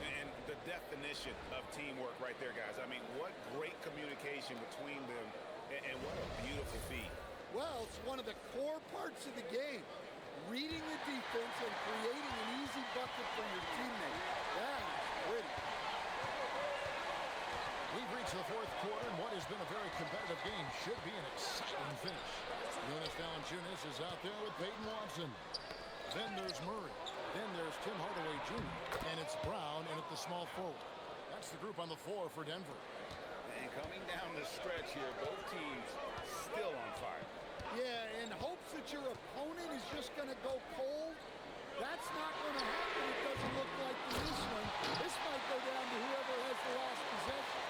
S3: And the definition of teamwork right there, guys. I mean, what great communication between them, and what a beautiful feed.
S2: Well, it's one of the core parts of the game. Reading the defense and creating an easy bucket for your teammate. That is pretty.
S1: We've reached the fourth quarter, and what has been a very competitive game should be an exciting finish. Jonas Valanciunas is out there with Peyton Watson. Then there's Murray. Then there's Tim Hardaway Jr. And it's Brown in at the small forward. That's the group on the floor for Denver.
S3: And coming down the stretch here, both teams still on fire.
S2: Yeah, in hopes that your opponent is just going to go cold. That's not going to happen. It doesn't look like in this one. This might go down to whoever has the last possession.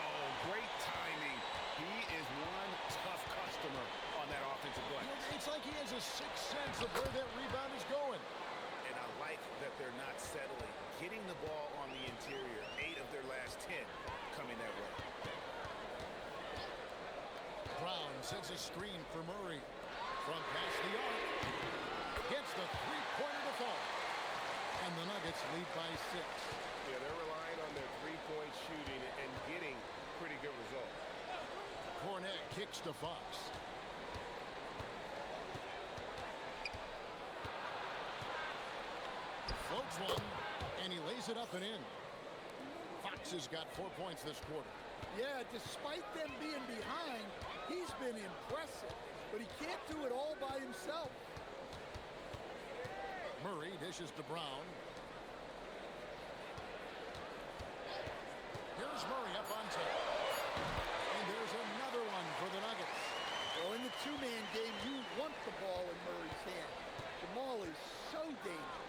S3: Oh, great timing. He is one tough customer on that offensive glass.
S1: It's like he has a sixth sense of where that rebound is going.
S3: And I like that they're not settling. Getting the ball on the interior, 8 of their last 10 coming that way.
S1: Brown sends a screen for Murray. From past the arc. Gets the three-pointer to fall. And the Nuggets lead by 6.
S9: Yeah, they're relying on their three-point shooting and getting pretty good results.
S1: Cornette kicks to Fox. Floats one, and he lays it up and in. Fox has got 4 points this quarter.
S2: Yeah, despite them being behind, he's been impressive. But he can't do it all by himself.
S1: Murray dishes to Brown. Here's Murray up on top. And there's another one for the Nuggets.
S2: Well, in the two-man game, you want the ball in Murray's hand. Jamal is so dangerous.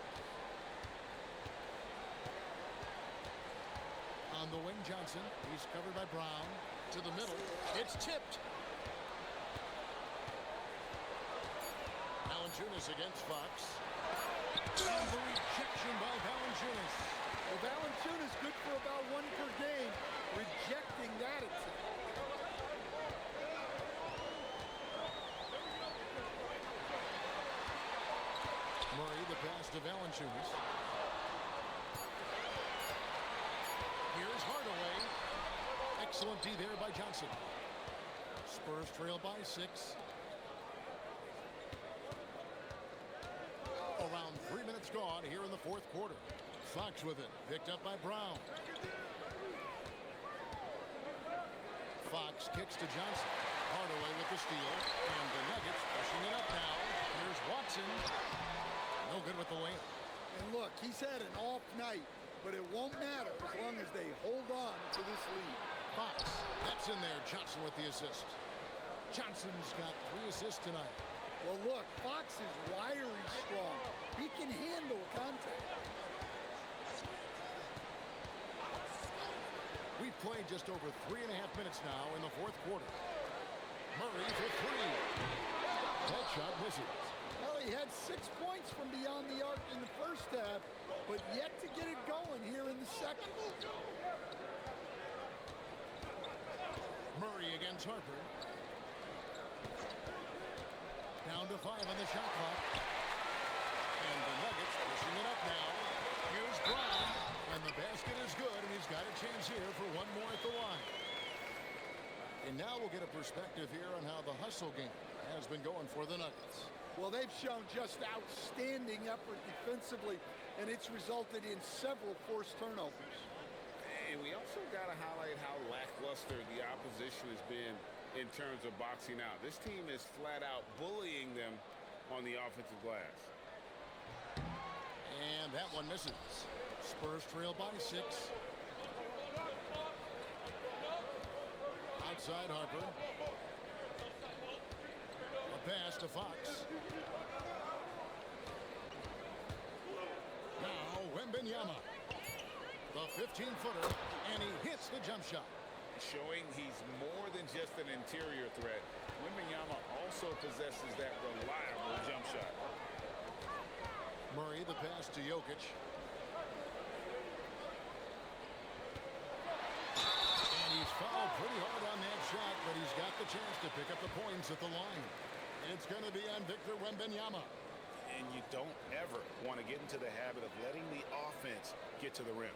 S1: On the wing, Johnson. He's covered by Brown. To the middle. It's tipped. Valanciunas against Fox. And the rejection by Valanciunas.
S2: Well, Valanciunas good for about 1 per game. Rejecting that attempt.
S1: Murray, the pass to Valanciunas. Here's Hardaway. Excellent D there by Johnson. Spurs trail by 6. Around 3 minutes gone here in the fourth quarter. Fox with it. Picked up by Brown. Fox kicks to Johnson. Hardaway with the steal. And the Nuggets pushing it up now. Here's Watson. No good with the layup.
S2: And look, he's had an off night, but it won't matter as long as they hold on to this lead.
S1: Fox. That's in there. Johnson with the assist. Johnson's got 3 assists tonight.
S2: Well, look, Fox is wiry strong. He can handle contact.
S1: We've played just over 3.5 minutes now in the fourth quarter. Murray for 3. That shot misses.
S2: Well, he had 6 points from beyond the arc in the first half, but yet to get it going here in the second.
S1: Murray against Harper. Down to 5 on the shot clock. And the Nuggets pushing it up now. Here's Brown. And the basket is good, and he's got a chance here for one more at the line. And now we'll get a perspective here on how the hustle game has been going for the Nuggets.
S2: Well, they've shown just outstanding effort defensively, and it's resulted in several forced turnovers.
S5: And we also got to highlight how lackluster the opposition has been in terms of boxing out. This team is flat out bullying them on the offensive glass.
S1: And that one misses. Spurs trail by 6. Outside Harper. A pass to Fox. Now Wembanyama. The 15-footer, and he hits the jump shot.
S5: Showing he's more than just an interior threat. Wembanyama also possesses that reliable jump shot.
S1: Murray, the pass to Jokic. And he's fouled pretty hard on that shot, but he's got the chance to pick up the points at the line. It's going to be on Victor Wembanyama.
S3: And you don't ever want to get into the habit of letting the offense get to the rim.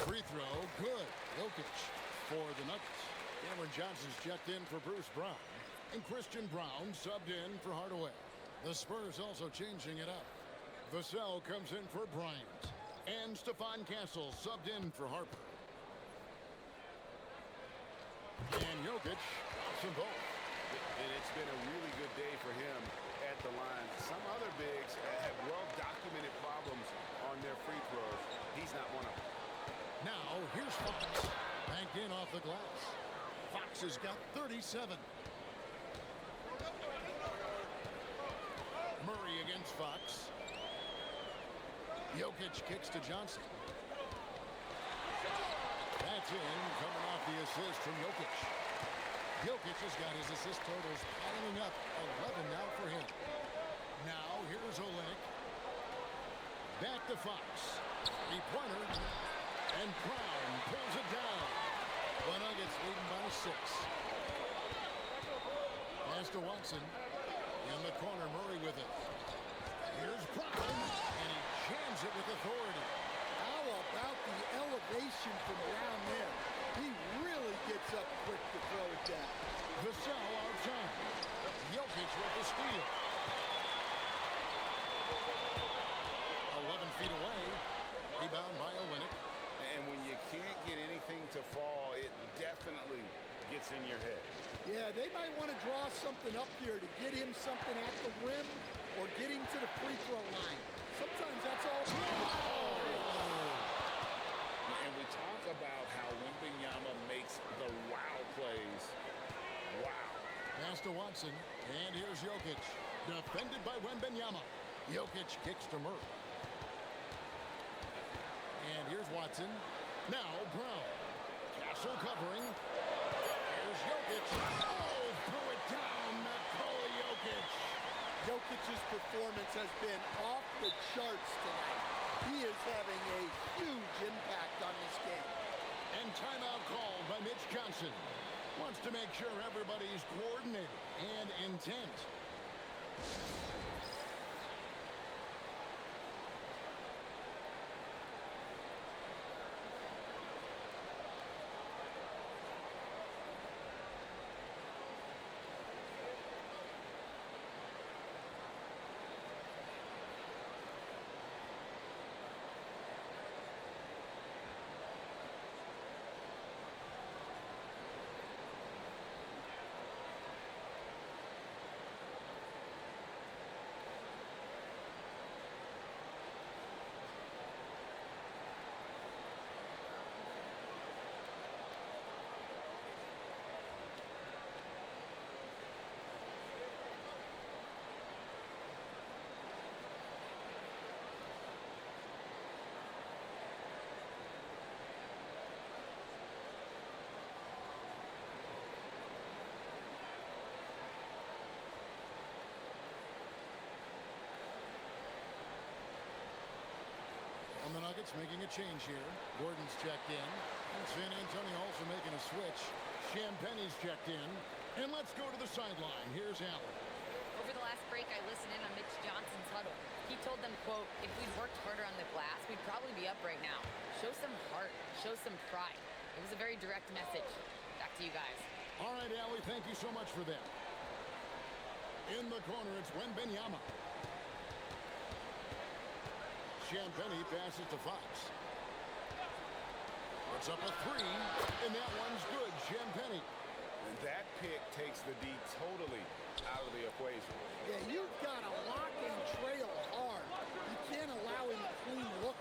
S1: Free throw, good. Jokic for the Nuggets. Cameron Johnson's checked in for Bruce Brown. And Christian Brown subbed in for Hardaway. The Spurs also changing it up. Vassell comes in for Bryant. And Stephon Castle subbed in for Harper. And Jokic drops them both.
S3: And it's been a really good day for him at the line. Some other bigs have well-documented problems on their free throws. He's not one of them.
S1: Now, here's Fox. Banked in off the glass. Fox has got 37. Murray against Fox. Jokic kicks to Johnson. That's in, coming off the assist from Jokic. Jokic has got his assist totals piling up. 11 now for him. Now, here's Olynyk. Back to Fox. Three-pointer. And Brown pulls it down. The Nuggets leading by 6. Pass to Watson. In the corner, Murray with it. Here's Brown. And he jams it with authority.
S2: How about the elevation from down there? He really gets up quick to throw it down.
S1: Vassell outside. Jokic with the steal. 11 feet away. Rebound by Olynyk.
S5: And when you can't get anything to fall, it definitely gets in your head.
S2: Yeah, they might want to draw something up here to get him something at the rim or get him to the free throw line. Sometimes that's all.
S5: And we talk about how Wembanyama makes the wow plays. Wow.
S1: Pass to Watson. And here's Jokic. Defended by Wembanyama. Jokic kicks to Murray. And here's Watson. Now Brown. Castle covering. Here's Jokic. Oh, threw it down. Nikola Jokic.
S2: Jokic's performance has been off the charts tonight. He is having a huge impact on this game.
S1: And timeout called by Mitch Johnson. Wants to make sure everybody's coordinated and intent. And the Nuggets making a change here. Gordon's checked in. And San Antonio also making a switch. Champagne's checked in. And let's go to the sideline. Here's Allen.
S4: Over the last break, break, I listened in on Mitch Johnson's huddle. He told them, quote, if we'd worked harder on the glass, we'd probably be up right now. Show some heart. Show some pride. It was a very direct message. Back to you guys.
S1: All right, Allie, thank you so much for that. In the corner, it's Wembanyama. Champagnie passes to Fox. Puts up a three, and that one's good. Champagnie.
S3: And that pick takes the D totally out of the equation.
S2: Yeah, you've got to lock and trail hard. You can't allow him a clean look.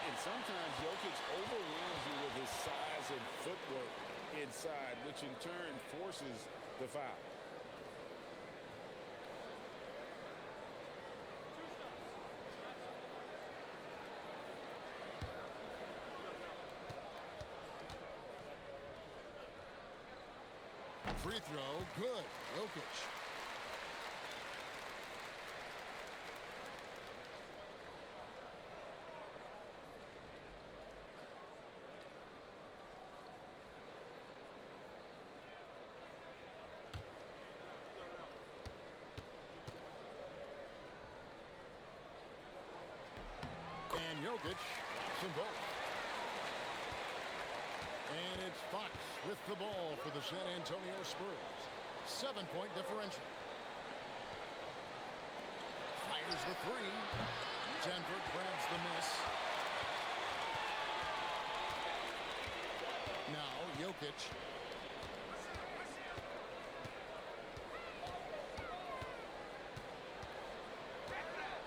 S5: And sometimes Jokic overwhelms you with his size and footwork inside, which in turn forces the foul.
S1: Free throw, good. Jokic. And Jokic knocks them both. And it's Fox with the ball for the San Antonio Spurs. 7-point differential. Fires the three. Denver grabs the miss. Now Jokic.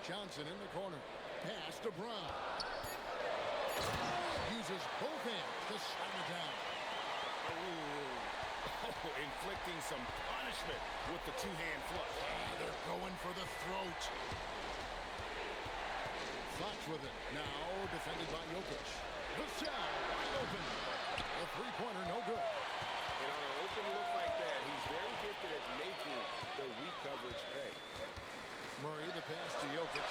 S1: Johnson in the corner. Pass to Brown. Uses both hands to slam it down.
S3: Oh, inflicting some punishment with the two-hand flush.
S1: They're going for the throat. Fox with it. Now defended by Jokic. The shot, wide open. The three-pointer, no good.
S3: And on an open look like that, he's very gifted at making the weak coverage pay.
S1: Murray, the pass to Jokic.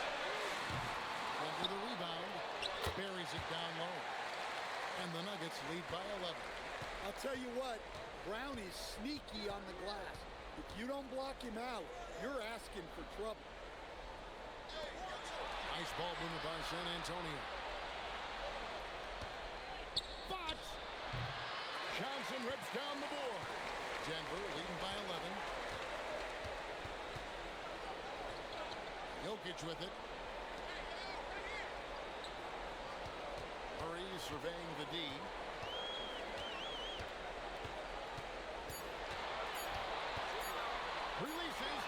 S1: Under the rebound, buries it down low. And the Nuggets lead by 11.
S2: I'll tell you what, Brown is sneaky on the glass. If you don't block him out, you're asking for trouble.
S1: Nice ball movement by San Antonio. Fox! Johnson rips down the board. Denver leading by 11. Jokic with it. Murray surveying the D. Releases.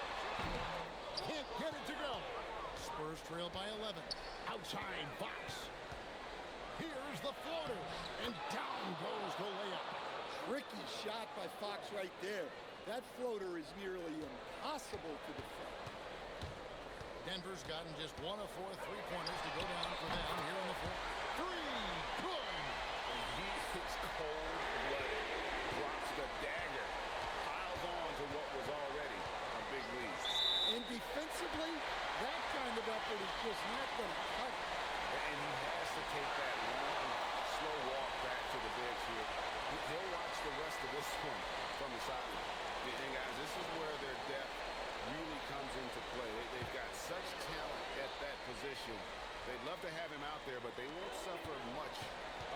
S1: Can't get it to go. Spurs trail by 11. Outside Fox. Here's the floater. And down goes the layup.
S2: Tricky shot by Fox right there. That floater is nearly impossible to defend.
S1: Denver's gotten just one of 4 3-pointers to go down for them here in the fourth. Three, good.
S3: And he is cold-blooded. Drops the dagger. Piles on to what was already a big lead.
S2: And defensively, that kind of effort is just not going to cut it.
S3: And he has to take that long, slow walk back to the bench here. He'll watch the rest of this one from the sideline. And guys, this is where their depth really comes into play. They've got such talent at that position. They'd love to have him out there, but they won't suffer much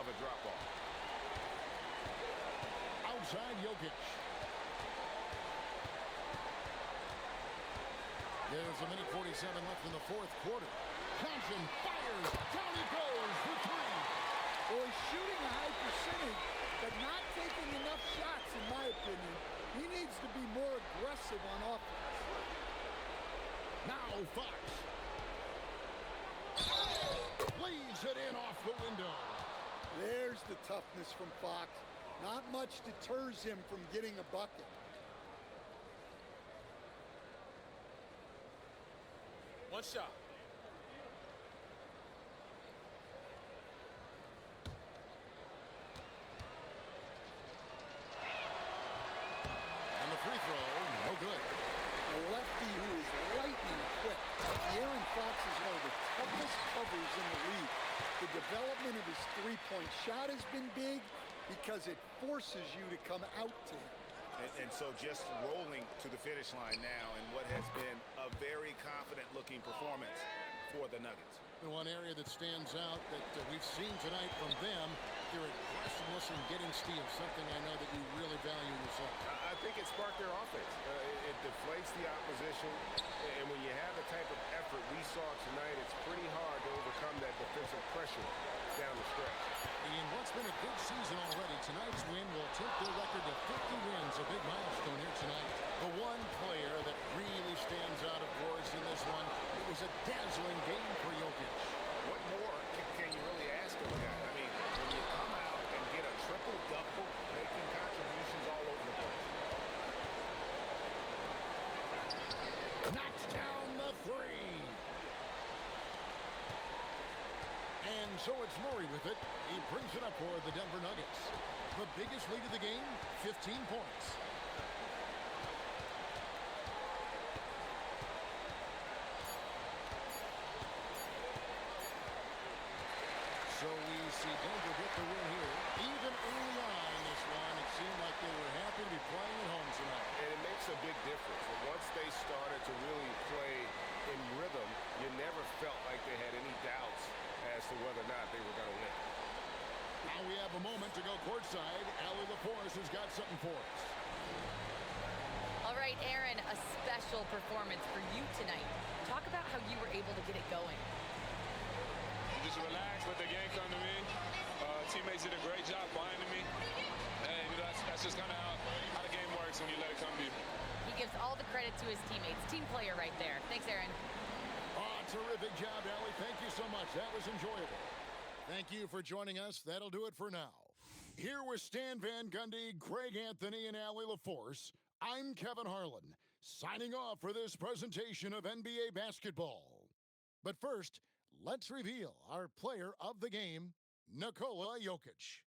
S3: of a drop-off.
S1: Outside Jokic. There's a minute 47 left in the fourth quarter. Johnson fires. Down he goes for three.
S2: Well, he's shooting a high percentage, but not taking enough shots, in my opinion. He needs to be more aggressive on offense.
S1: Now Fox. Lays it in off the window.
S2: There's the toughness from Fox. Not much deters him from getting a bucket.
S9: One shot.
S1: And the free throw, no good.
S2: A lefty who is lightning quick. De'Aaron Fox is one of the toughest covers in the league. The development of his three-point shot has been big because it forces you to come out to him.
S3: And so just rolling to the finish line now in what has been a very confident-looking performance for the Nuggets.
S1: The one area that stands out that we've seen tonight from them, their aggressiveness in getting steals, something I know that you really value yourself.
S9: I think it sparked their offense. It deflates the opposition, and when you have the type of effort we saw tonight, it's pretty hard to overcome that defensive pressure down the stretch.
S1: In what's been a good season already, tonight's win will take their record to 50 wins, a big milestone here tonight. The one player that really stands out, of course, in this one, it was a dazzling game for Jokic.
S3: What more can you really ask of a guy? I mean, when you come out and get a triple-double, making contributions all over the place.
S1: Knocks down the three. And so it's Murray with it. He brings it up for the Denver Nuggets. The biggest lead of the game, 15 points. So we see Denver get the win here. Even early on in this one, it seemed like they were happy to be playing at home tonight.
S9: And it makes a big difference. Once they started to really play in rhythm, you never felt like they had any doubts as to whether or not they were going to win.
S1: Now we have a moment to go courtside. Allie LaForce has got something for us.
S4: All right, Aaron, a special performance for you tonight. Talk about how you were able to get it going.
S10: Just relax, let the game come to me. Teammates did a great job finding me. And that's just kind of how the game works when you let it come to you.
S4: He gives all the credit to his teammates. Team player right there. Thanks, Aaron.
S1: Oh, terrific job, Allie. Thank you so much. That was enjoyable. Thank you for joining us. That'll do it for now. Here with Stan Van Gundy, Greg Anthony, and Allie LaForce, I'm Kevin Harlan, signing off for this presentation of NBA basketball. But first, let's reveal our player of the game, Nikola Jokic.